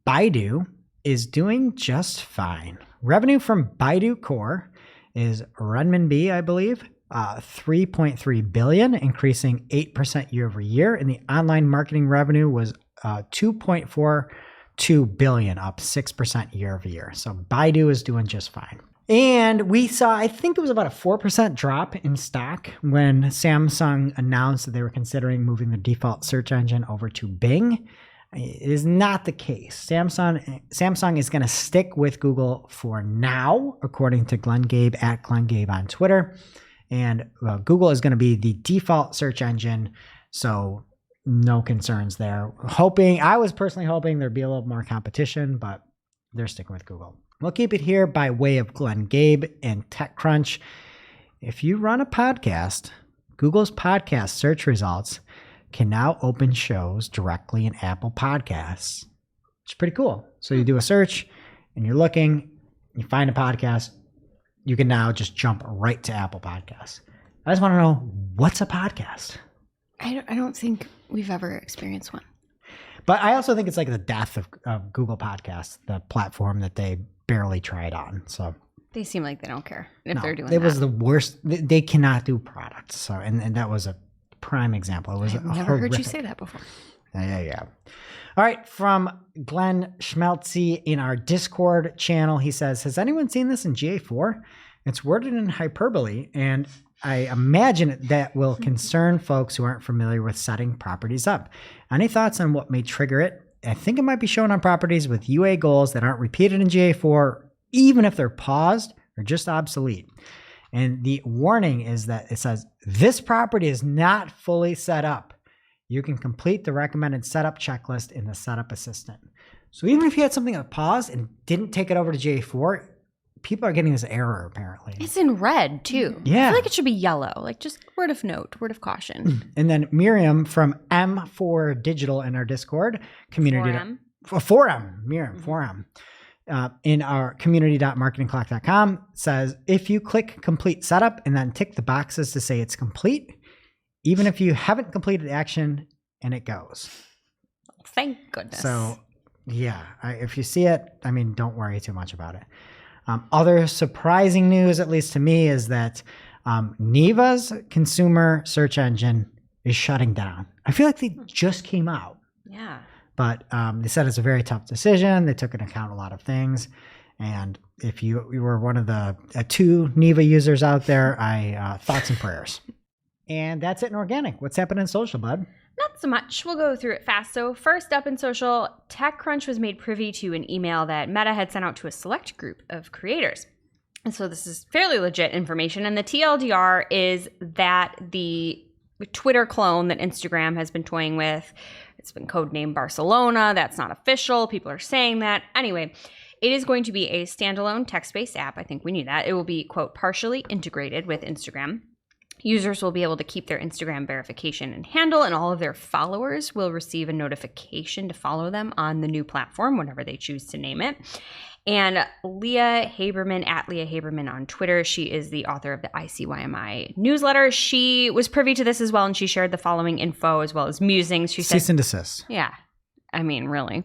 Baidu is doing just fine. Revenue from Baidu Core is renminbi, I believe, 3.3 billion, increasing 8% year over year. And the online marketing revenue was 2.42 billion, up 6% year over year. So Baidu is doing just fine. And we saw, I think it was about a 4% drop in stock when Samsung announced that they were considering moving the default search engine over to Bing. It is not the case. Samsung is going to stick with Google for now, according to Glenn Gabe at Glenn Gabe on Twitter. And Google is going to be the default search engine. So no concerns there. I was personally hoping there'd be a little more competition, but they're sticking with Google. We'll keep it here by way of Glenn Gabe and TechCrunch. If you run a podcast, Google's podcast search results can now open shows directly in Apple Podcasts. It's pretty cool. So you do a search and you're looking, you find a podcast, you can now just jump right to Apple Podcasts. I just want to know, what's a podcast? I don't think we've ever experienced one. But I also think it's like the death of Google Podcasts, the platform that they barely tried on. So They seem like they don't care if they're doing it that. was the worst. They cannot do products. So and that was a prime example. It was I've never heard you horrific. say that before. Yeah. All right, from Glenn Schmeltzy in our Discord channel, he says, has anyone seen this in GA4? It's worded in hyperbole, and I imagine that will concern folks who aren't familiar with setting properties up. Any thoughts on what may trigger it? I think it might be shown on properties with UA goals that aren't repeated in GA4, even if they're paused or just obsolete. And the warning is that it says, this property is not fully set up. You can complete the recommended setup checklist in the setup assistant. So even if you had something that paused and didn't take it over to GA4, people are getting this error apparently. It's in red too. Yeah. I feel like it should be yellow. Like just word of note, word of caution. And then Miriam from M4 Digital in our Discord community. 4M. Miriam, 4M. In our community.marketingclock.com says, if you click complete setup and then tick the boxes to say it's complete, even if you haven't completed action, and it goes. Thank goodness. So yeah, if you see it, I mean, don't worry too much about it. Other surprising news, at least to me, is that Neva's consumer search engine is shutting down. I feel like they just came out. Yeah. But they said it's a very tough decision. They took into account a lot of things. And if you were one of the 2 Neva users out there, I thoughts and prayers. And that's it in organic. What's happening in social, bud? Not so much. We'll go through it fast. So first up in social, TechCrunch was made privy to an email that Meta had sent out to a select group of creators. And so this is fairly legit information. And the TLDR is that the Twitter clone that Instagram has been toying with, it's been codenamed Barcelona. That's not official. People are saying that. Anyway, it is going to be a standalone text-based app. I think we need that. It will be, quote, partially integrated with Instagram. Users will be able to keep their Instagram verification and handle, and all of their followers will receive a notification to follow them on the new platform, whenever they choose to name it. And Leah Haberman, at Leah Haberman on Twitter, she is the author of the ICYMI newsletter. She was privy to this as well, and she shared the following info as well as musings. She said, cease and desist. Yeah, I mean, really.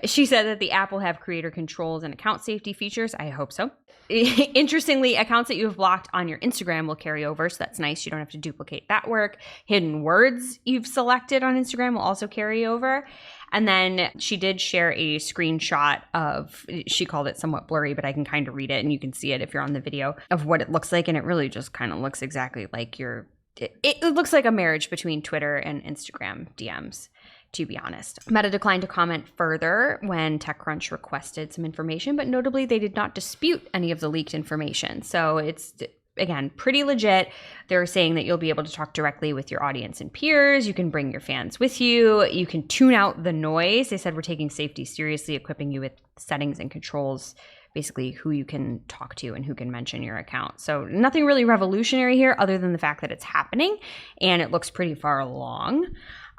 She said that the app will have creator controls and account safety features. I hope so. Interestingly, accounts that you have blocked on your Instagram will carry over, so that's nice. You don't have to duplicate that work. Hidden words you've selected on Instagram will also carry over. And then she did share a screenshot of, she called it somewhat blurry, but I can kind of read it and you can see it if you're on the video, of what it looks like. And it really just kind of looks exactly like it looks like a marriage between Twitter and Instagram DMs, to be honest. Meta declined to comment further when TechCrunch requested some information, but notably they did not dispute any of the leaked information. So it's, again, pretty legit. They're saying that you'll be able to talk directly with your audience and peers. You can bring your fans with you. You can tune out the noise. They said, we're taking safety seriously, equipping you with settings and controls basically who you can talk to and who can mention your account. So nothing really revolutionary here other than the fact that it's happening and it looks pretty far along.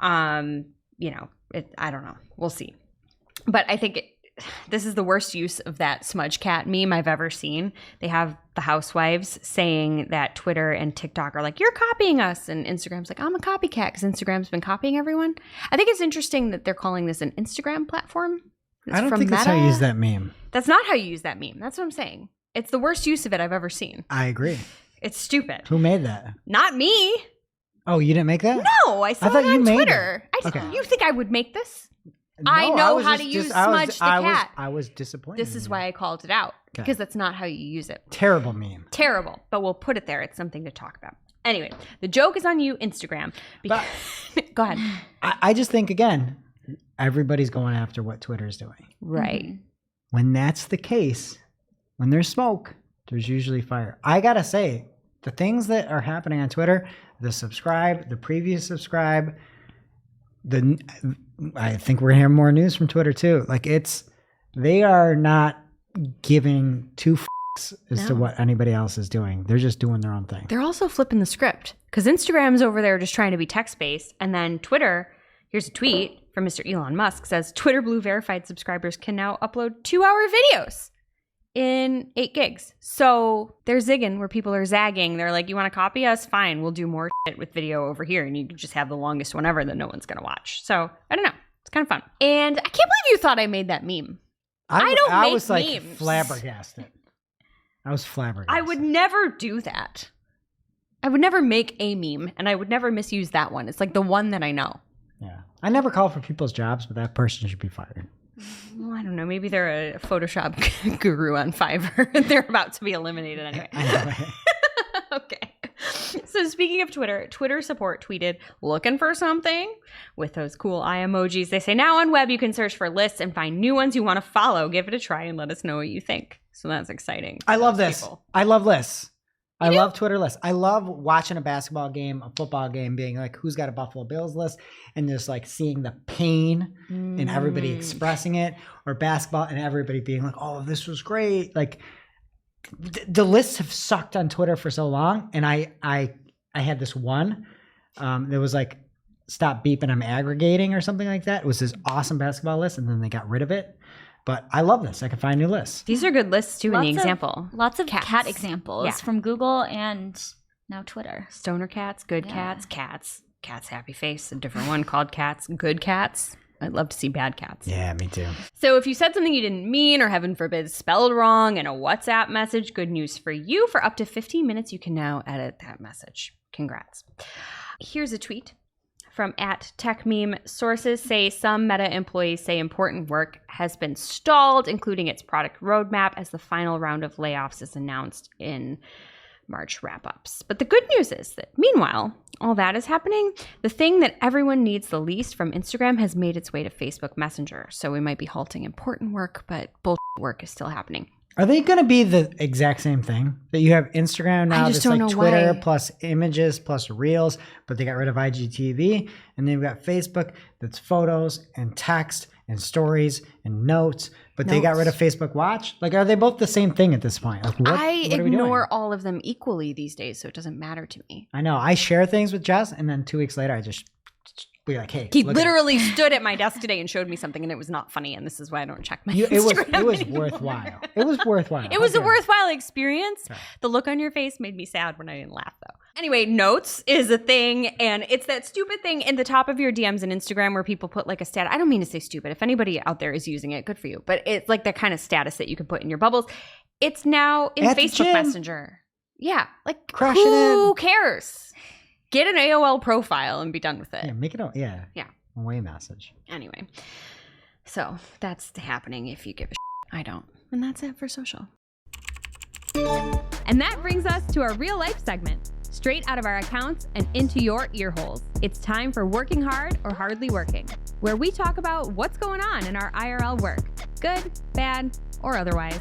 You know, I don't know. We'll see. But I think this is the worst use of that smudge cat meme I've ever seen. They have the housewives saying that Twitter and TikTok are like, you're copying us. And Instagram's like, I'm a copycat because Instagram's been copying everyone. I think it's interesting that they're calling this an Instagram platform. I don't think that's how you use that meme. That's not how you use that meme. That's what I'm saying. It's the worst use of it I've ever seen. I agree. It's stupid. Who made that? Not me. Oh, you didn't make that? No, I saw it on Twitter. You think I would make this? No, I know how to use smudge the cat. I was disappointed. This is why I called it out, because that's not how you use it. Terrible meme. Terrible, but we'll put it there. It's something to talk about. Anyway, the joke is on you, Instagram. Because go ahead. I just think, again, everybody's going after what Twitter is doing. Right. Mm-hmm. When that's the case, when there's smoke, there's usually fire. I got to say, the things that are happening on Twitter, the subscribe, the previous subscribe, I think we're hearing more news from Twitter too. Like they are not giving two fucks as to what anybody else is doing. They're just doing their own thing. They're also flipping the script because Instagram's over there just trying to be text-based. And then Twitter, here's a tweet from Mr. Elon Musk, says Twitter Blue verified subscribers can now upload 2-hour videos in 8 gigs. So they're zigging where people are zagging. They're like, you want to copy us? Fine, we'll do more shit with video over here. And you can just have the longest one ever that no one's going to watch. So I don't know. It's kind of fun. And I can't believe you thought I made that meme. I was like memes. flabbergasted. I was flabbergasted. I would never do that. I would never make a meme and I would never misuse that one. It's like the one that I know. Yeah. I never call for people's jobs, but that person should be fired. Well, I don't know. Maybe they're a Photoshop guru on Fiverr. They're about to be eliminated anyway. Okay. So speaking of Twitter, Twitter support tweeted, looking for something? With those cool eye emojis. They say, now on web, you can search for lists and find new ones you want to follow. Give it a try and let us know what you think. So that's exciting. I love this. People. I love lists. I love Twitter lists. I love watching a basketball game, a football game, being like, who's got a Buffalo Bills list? And just like seeing the pain and everybody expressing it, or basketball and everybody being like, oh, this was great. Like the lists have sucked on Twitter for so long. And I had this one that was like, stop beeping, I'm aggregating or something like that. It was this awesome basketball list. And then they got rid of it. But I love this. I can find new lists. These are good lists too in the example. Lots of cat examples from Google and now Twitter. Stoner cats, good cats, Cat's happy face, a different one called cats, good cats. I'd love to see bad cats. Yeah, me too. So if you said something you didn't mean or heaven forbid spelled wrong in a WhatsApp message, good news for you. For up to 15 minutes, you can now edit that message. Congrats. Here's a tweet from @TechMeme. Sources say some Meta employees say important work has been stalled, including its product roadmap, as the final round of layoffs is announced in March wrap-ups. But the good news is that, meanwhile, all that is happening, the thing that everyone needs the least from Instagram has made its way to Facebook Messenger. So we might be halting important work, but bullshit work is still happening. Are they going to be the exact same thing? That you have Instagram now that's like Twitter plus images plus Reels, but they got rid of IGTV. And then you've got Facebook that's photos and text and stories and notes, but they got rid of Facebook Watch. Like, are they both the same thing at this point? Like, what ignore all of them equally these days, so it doesn't matter to me. I know. I share things with Jess, and then 2 weeks later, I just be like, hey. He literally stood at my desk today and showed me something, and it was not funny, and this is why I don't check my Instagram It was worthwhile. It was worthwhile. It was a worthwhile experience. Right. The look on your face made me sad when I didn't laugh, though. Anyway, notes is a thing, and it's that stupid thing in the top of your DMs in Instagram where people put like a stat. I don't mean to say stupid. If anybody out there is using it, good for you. But it's like that kind of status that you can put in your bubbles. It's now in Facebook Messenger. Yeah, like who cares? Get an AOL profile and be done with it. Yeah, make it a away message. Anyway, so that's happening if you give a shit. I don't. And that's it for social. And that brings us to our real life segment. Straight out of our accounts and into your ear holes. It's time for Working Hard or Hardly Working, where we talk about what's going on in our IRL work. Good, bad, or otherwise.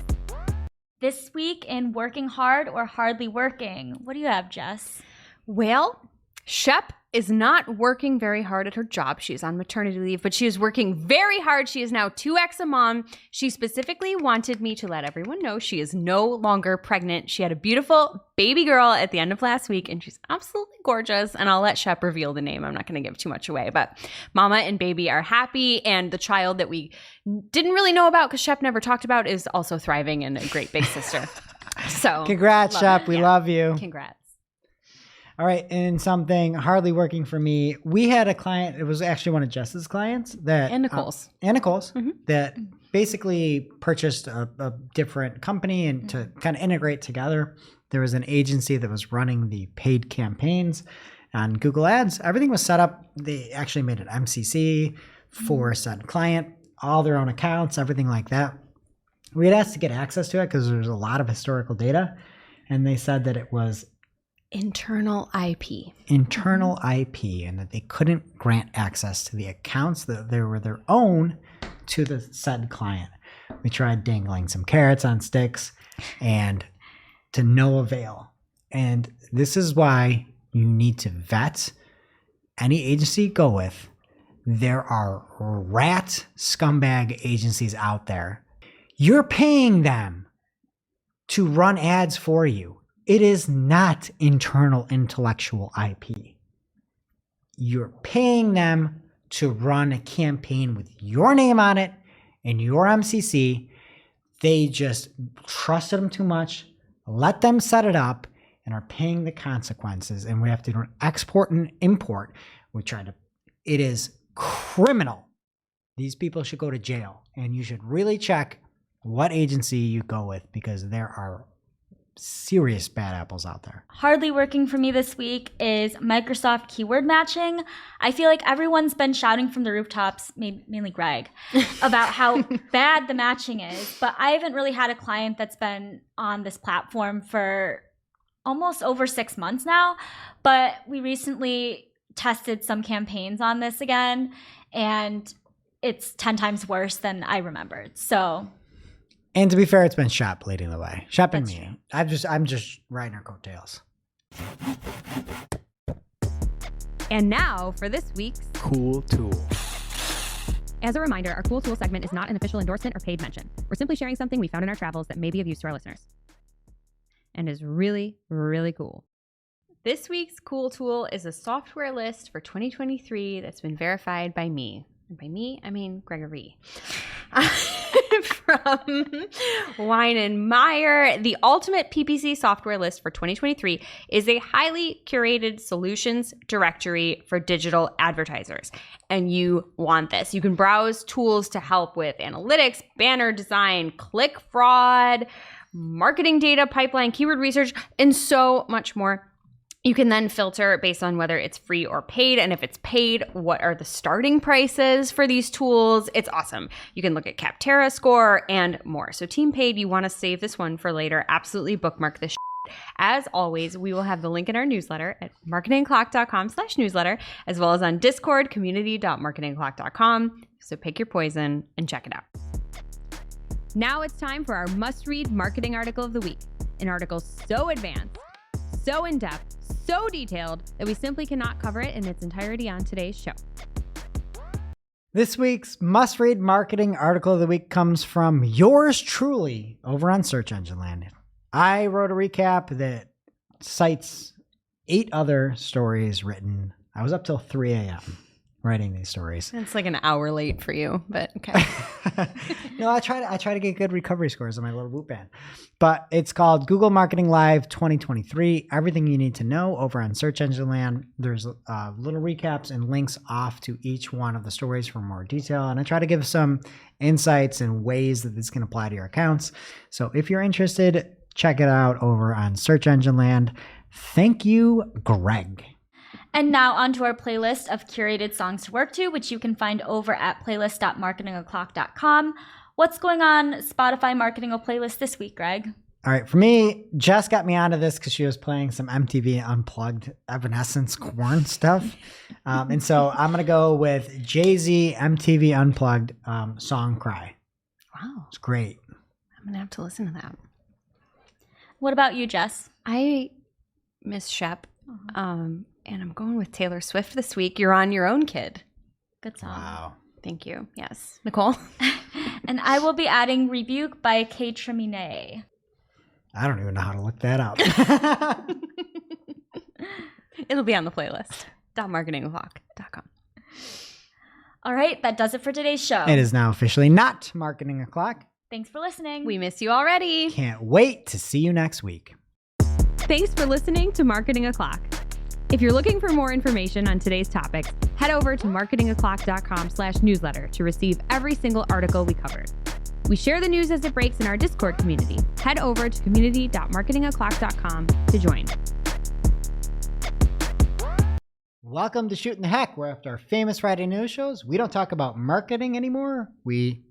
This week in Working Hard or Hardly Working, what do you have, Jess? Well, Shep is not working very hard at her job. She's on maternity leave, but she is working very hard. She is now 2x a mom. She specifically wanted me to let everyone know she is no longer pregnant. She had a beautiful baby girl at the end of last week, and she's absolutely gorgeous. And I'll let Shep reveal the name. I'm not going to give too much away, but mama and baby are happy. And the child that we didn't really know about because Shep never talked about is also thriving and a great big sister. So Congrats, Shep. We love you. Congrats. All right. And something hardly working for me. We had a client, it was actually one of Jess's clients that And Nicole's. That basically purchased a different company and to kind of integrate together. There was an agency that was running the paid campaigns on Google Ads. Everything was set up. They actually made an MCC for said client, all their own accounts, everything like that. We had asked to get access to it because there's a lot of historical data. And they said that it was internal IP, and that they couldn't grant access to the accounts that they were their own to the said client. We tried dangling some carrots on sticks and to no avail. And this is why you need to vet any agency you go with. There are rat scumbag agencies out there. You're paying them to run ads for you. It is not internal intellectual IP. You're paying them to run a campaign with your name on it and your MCC. They just trusted them too much, let them set it up, and are paying the consequences. And we have to export and import. It is criminal. These people should go to jail. And you should really check what agency you go with because there are serious bad apples out there. Hardly working for me this week is Microsoft keyword matching. I feel like everyone's been shouting from the rooftops, mainly Greg, about how bad the matching is, but I haven't really had a client that's been on this platform for almost over 6 months now. But we recently tested some campaigns on this again, and it's 10 times worse than I remembered. So And to be fair, it's been Shep leading the way. Shep and That's me. I'm just riding our coattails. And now for this week's Cool Tool. As a reminder, our Cool Tool segment is not an official endorsement or paid mention. We're simply sharing something we found in our travels that may be of use to our listeners and is really, really cool. This week's Cool Tool is a software list for 2023 that's been verified by me. And by me, I mean Gregory. From Wine and Meyer, the ultimate PPC software list for 2023 is a highly curated solutions directory for digital advertisers. And you want this. You can browse tools to help with analytics, banner design, click fraud, marketing data pipeline, keyword research, and so much more. You can then filter based on whether it's free or paid. And if it's paid, what are the starting prices for these tools? It's awesome. You can look at Capterra score and more. So team paid, you want to save this one for later. Absolutely bookmark this shit. As always, we will have the link in our newsletter at marketingclock.com/newsletter, as well as on Discord, community.marketingclock.com. So pick your poison and check it out. Now it's time for our must-read marketing article of the week. An article so advanced, so in-depth, so detailed that we simply cannot cover it in its entirety on today's show. This week's must-read marketing article of the week comes from yours truly over on Search Engine Land. I wrote a recap that cites 8 other stories written. I was up till 3 a.m. writing these stories. It's like an hour late for you, but okay. No, I try to get good recovery scores on my little Whoop band. But it's called Google Marketing Live 2023. Everything you need to know over on Search Engine Land. There's little recaps and links off to each one of the stories for more detail. And I try to give some insights and ways that this can apply to your accounts. So if you're interested, check it out over on Search Engine Land. Thank you, Greg. And now onto our playlist of curated songs to work to, which you can find over at playlist.marketingoclock.com. What's going on Spotify Marketing O playlist this week, Greg? All right, for me, Jess got me onto this because she was playing some MTV Unplugged Evanescence Corn stuff. And so I'm going to go with Jay-Z MTV Unplugged Song Cry. Wow. It's great. I'm going to have to listen to that. What about you, Jess? I miss Shep. And I'm going with Taylor Swift this week. You're on your own, kid. Good song. Wow. Thank you. Yes. Nicole? And I will be adding Rebuke by Kate Tremine. I don't even know how to look that up. It'll be on the playlist. .marketingoclock.com. All right, that does it for today's show. It is now officially not Marketing O'Clock. Thanks for listening. We miss you already. Can't wait to see you next week. Thanks for listening to Marketing O'Clock. If you're looking for more information on today's topics, head over to marketingoclock.com/newsletter to receive every single article we covered. We share the news as it breaks in our Discord community. Head over to community.marketingoclock.com to join. Welcome to Shootin the Heck, where after our famous Friday news shows, we don't talk about marketing anymore. We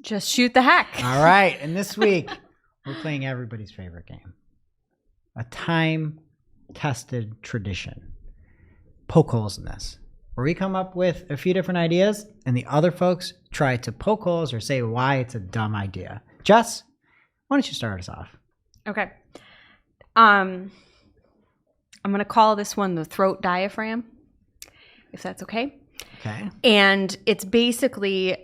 just shoot the heck. All right. And this week, we're playing everybody's favorite game. A time-tested tradition. Poke holes in this. Where we come up with a few different ideas, and the other folks try to poke holes or say why it's a dumb idea. Jess, why don't you start us off? Okay. I'm going to call this one the throat diaphragm, if that's okay. Okay. And it's basically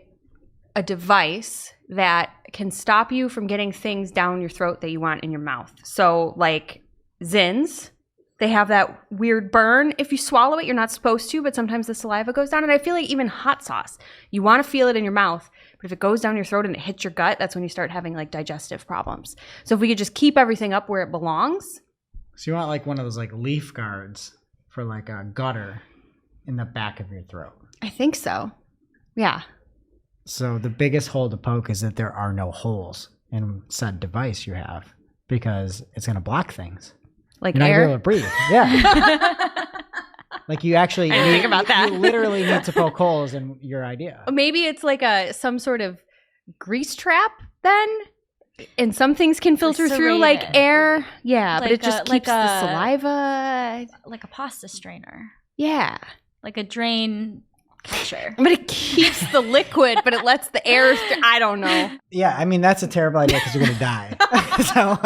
a device that can stop you from getting things down your throat that you want in your mouth. So like Zins, they have that weird burn. If you swallow it, you're not supposed to, but sometimes the saliva goes down. And I feel like even hot sauce, you want to feel it in your mouth, but if it goes down your throat and it hits your gut, that's when you start having like digestive problems. So if we could just keep everything up where it belongs. So you want like one of those like leaf guards for like a gutter in the back of your throat. I think so. Yeah. So the biggest hole to poke is that there are no holes in said device you have because it's going to block things. Like You're not air. able to breathe. Yeah. Like you actually I didn't think about that. You literally need to poke holes in your idea. Maybe it's like some sort of grease trap then? And some things can filter through like serrated. air. Yeah, but Like it just a- keeps like the a- saliva. Like a pasta strainer. Yeah. Like a drain catcher. But it keeps the liquid, but it lets the air I don't know. Yeah, I mean that's a terrible idea because you're going to die. So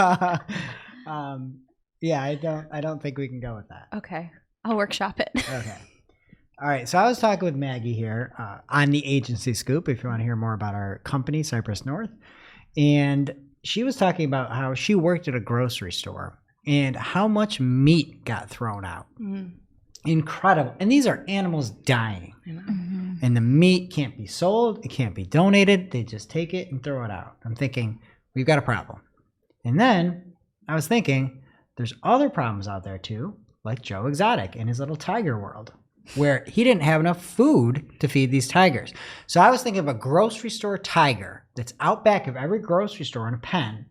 yeah, I don't think we can go with that. Okay. I'll workshop it. Okay. All right. So I was talking with Maggie here on the Agency Scoop, if you want to hear more about our company, Cypress North. And she was talking about how she worked at a grocery store and how much meat got thrown out. Incredible. And these are animals dying. And the meat can't be sold. It can't be donated. They just take it and throw it out. I'm thinking, we've got a problem. And then I was thinking, there's other problems out there too, like Joe Exotic in his little tiger world, where he didn't have enough food to feed these tigers. So I was thinking of a grocery store tiger that's out back of every grocery store in a pen,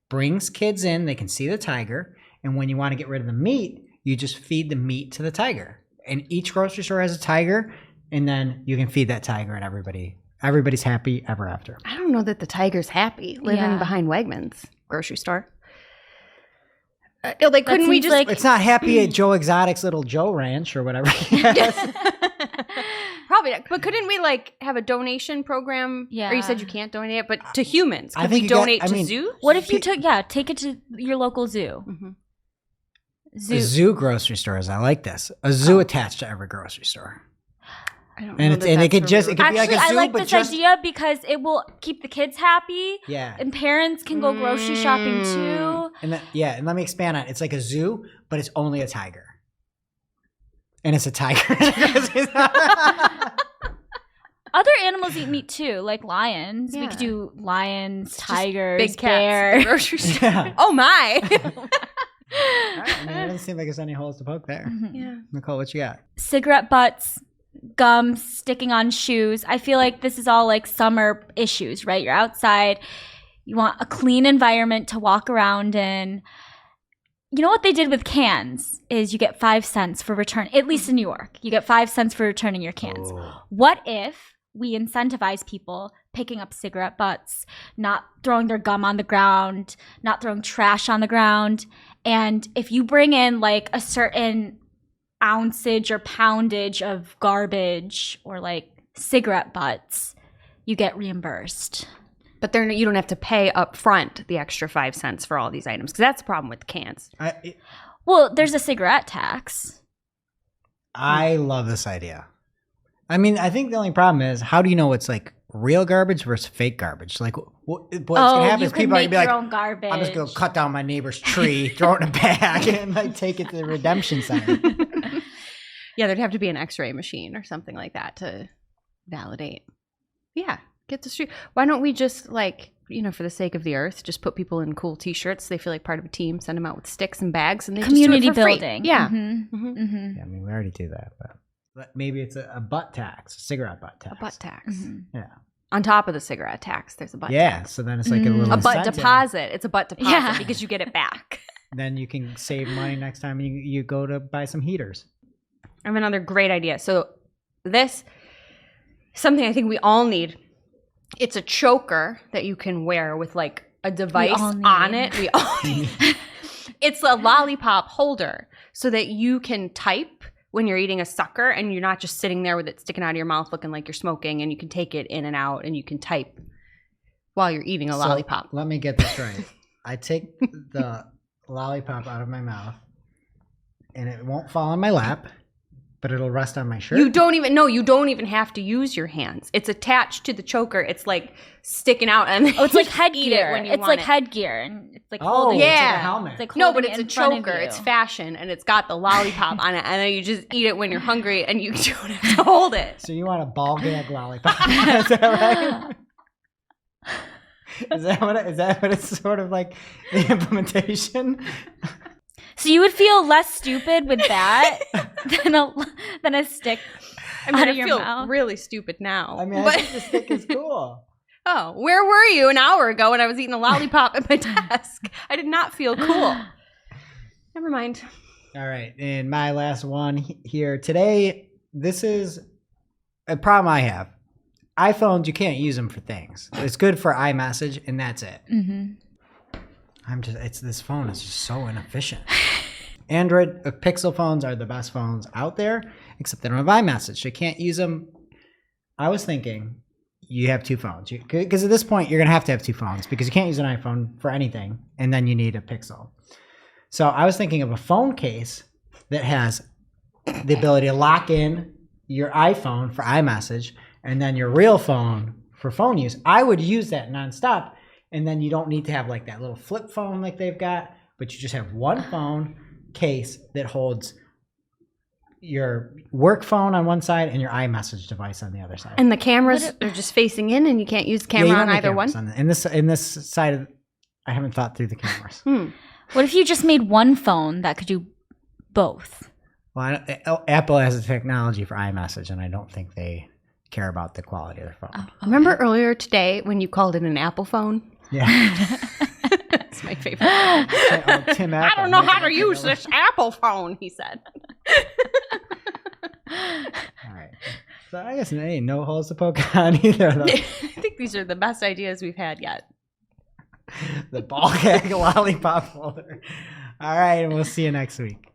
brings kids in, they can see the tiger, and when you want to get rid of the meat, you just feed the meat to the tiger. And each grocery store has a tiger, and then you can feed that tiger and everybody's happy ever after. I don't know that the tiger's happy living behind Wegmans grocery store. Like, couldn't we seems just like- It's not happy at Joe Exotic's little Joe Ranch or whatever. Probably not. But couldn't we like have a donation program? Yeah. Or you said you can't donate it, but to humans. I Could think we you got- donate I to mean- zoos? What if you take it to your local zoo? A zoo grocery stores. I like this. A zoo attached to every grocery store. I don't And know it's that and it that's could a just real- it could be like Actually, a zoo, I like but this just idea because it will keep the kids happy. yeah. And parents can go grocery shopping too. And and let me expand on it. It's like a zoo, but it's only a tiger. And it's a tiger. Other animals eat meat too, like lions. We Yeah. could do lions, Just tigers, big cats at the bears. grocery store. Yeah. Oh my. I mean, it doesn't seem like there's any holes to poke there. Yeah. Nicole, what you got? Cigarette butts, gum sticking on shoes. I feel like this is all like summer issues, right? You're outside. You want a clean environment to walk around in. You know what they did with cans is you get 5 cents for return, at least in New York. You get 5 cents for returning your cans. Oh. What if we incentivize people picking up cigarette butts, not throwing their gum on the ground, not throwing trash on the ground? And if you bring in like a certain ounceage or poundage of garbage or like cigarette butts, you get reimbursed. But you don't have to pay up front the extra 5 cents for all these items because that's the problem with cans. Well, there's a cigarette tax. I love this idea. I mean, I think the only problem is, how do you know it's like real garbage versus fake garbage? Like, what's gonna happen is people are gonna be like, own garbage. I'm just gonna cut down my neighbor's tree, throw it in a bag, and like take it to the redemption center. Yeah, there'd have to be an X-ray machine or something like that to validate. Yeah, get the street. Why don't we just like, for the sake of the earth, just put people in cool T-shirts? They feel like part of a team. Send them out with sticks and bags, and they community just do it for building. Free. Yeah. Yeah, I mean, we already do that, but maybe it's a butt tax, a cigarette butt tax. A butt tax. Yeah. On top of the cigarette tax, there's a butt Yeah, tax. so then it's like a little A butt incentive. deposit. It's a butt deposit Yeah. because you get it back. Then you can save money next time you go to buy some heaters. I have another great idea. So this, something I think we all need. It's a choker that you can wear with like a device on it. We all need. It's a lollipop holder so that you can type when you're eating a sucker and you're not just sitting there with it sticking out of your mouth looking like you're smoking, and you can take it in and out and you can type while you're eating a lollipop. Let me get this right. I take the lollipop out of my mouth and it won't fall on my lap, but it'll rest on my shirt. You don't even have to use your hands. It's attached to the choker. It's like sticking out, and Oh, it's like eat headgear. it when you It's want like it. headgear, and it's like Oh, holding. it's like a Yeah. helmet. It's like No, but holding it's it a in front of choker. you. It's fashion, and it's got the lollipop on it, and then you just eat it when you're hungry, and you don't have to hold it. So you want a ball gag lollipop? Is that right? Is that what it's sort of like, the implementation? So you would feel less stupid with that than a stick I mean, out I of your feel mouth. really stupid now. I mean, I but think the stick is cool. oh, where were you an hour ago when I was eating a lollipop at my desk? I did not feel cool. Never mind. All right, and my last one here today. This is a problem I have. iPhones, you can't use them for things. It's good for iMessage, and that's it. This phone is just so inefficient. Android Pixel phones are the best phones out there, except they don't have iMessage. So you can't use them. I was thinking you have two phones, because at this point you're gonna have to have two phones because you can't use an iPhone for anything, and then you need a Pixel. So I was thinking of a phone case that has the ability to lock in your iPhone for iMessage and then your real phone for phone use. I would use that nonstop, and then you don't need to have like that little flip phone like they've got, but you just have one phone case that holds your work phone on one side and your iMessage device on the other side. And the cameras are just facing in, and you can't use the camera on either one. In this side of, I haven't thought through the cameras. What if you just made one phone that could do both? Well, Apple has the technology for iMessage, and I don't think they care about the quality of their phone. Oh, okay. Remember earlier today when you called it an Apple phone? Yeah. That's my favorite. Tim I Apple don't know making how to it use together. this Apple phone, he said. All right. So I guess no holes to poke on either of those. I think these are the best ideas we've had yet. The ball gag lollipop holder. All right, and we'll see you next week.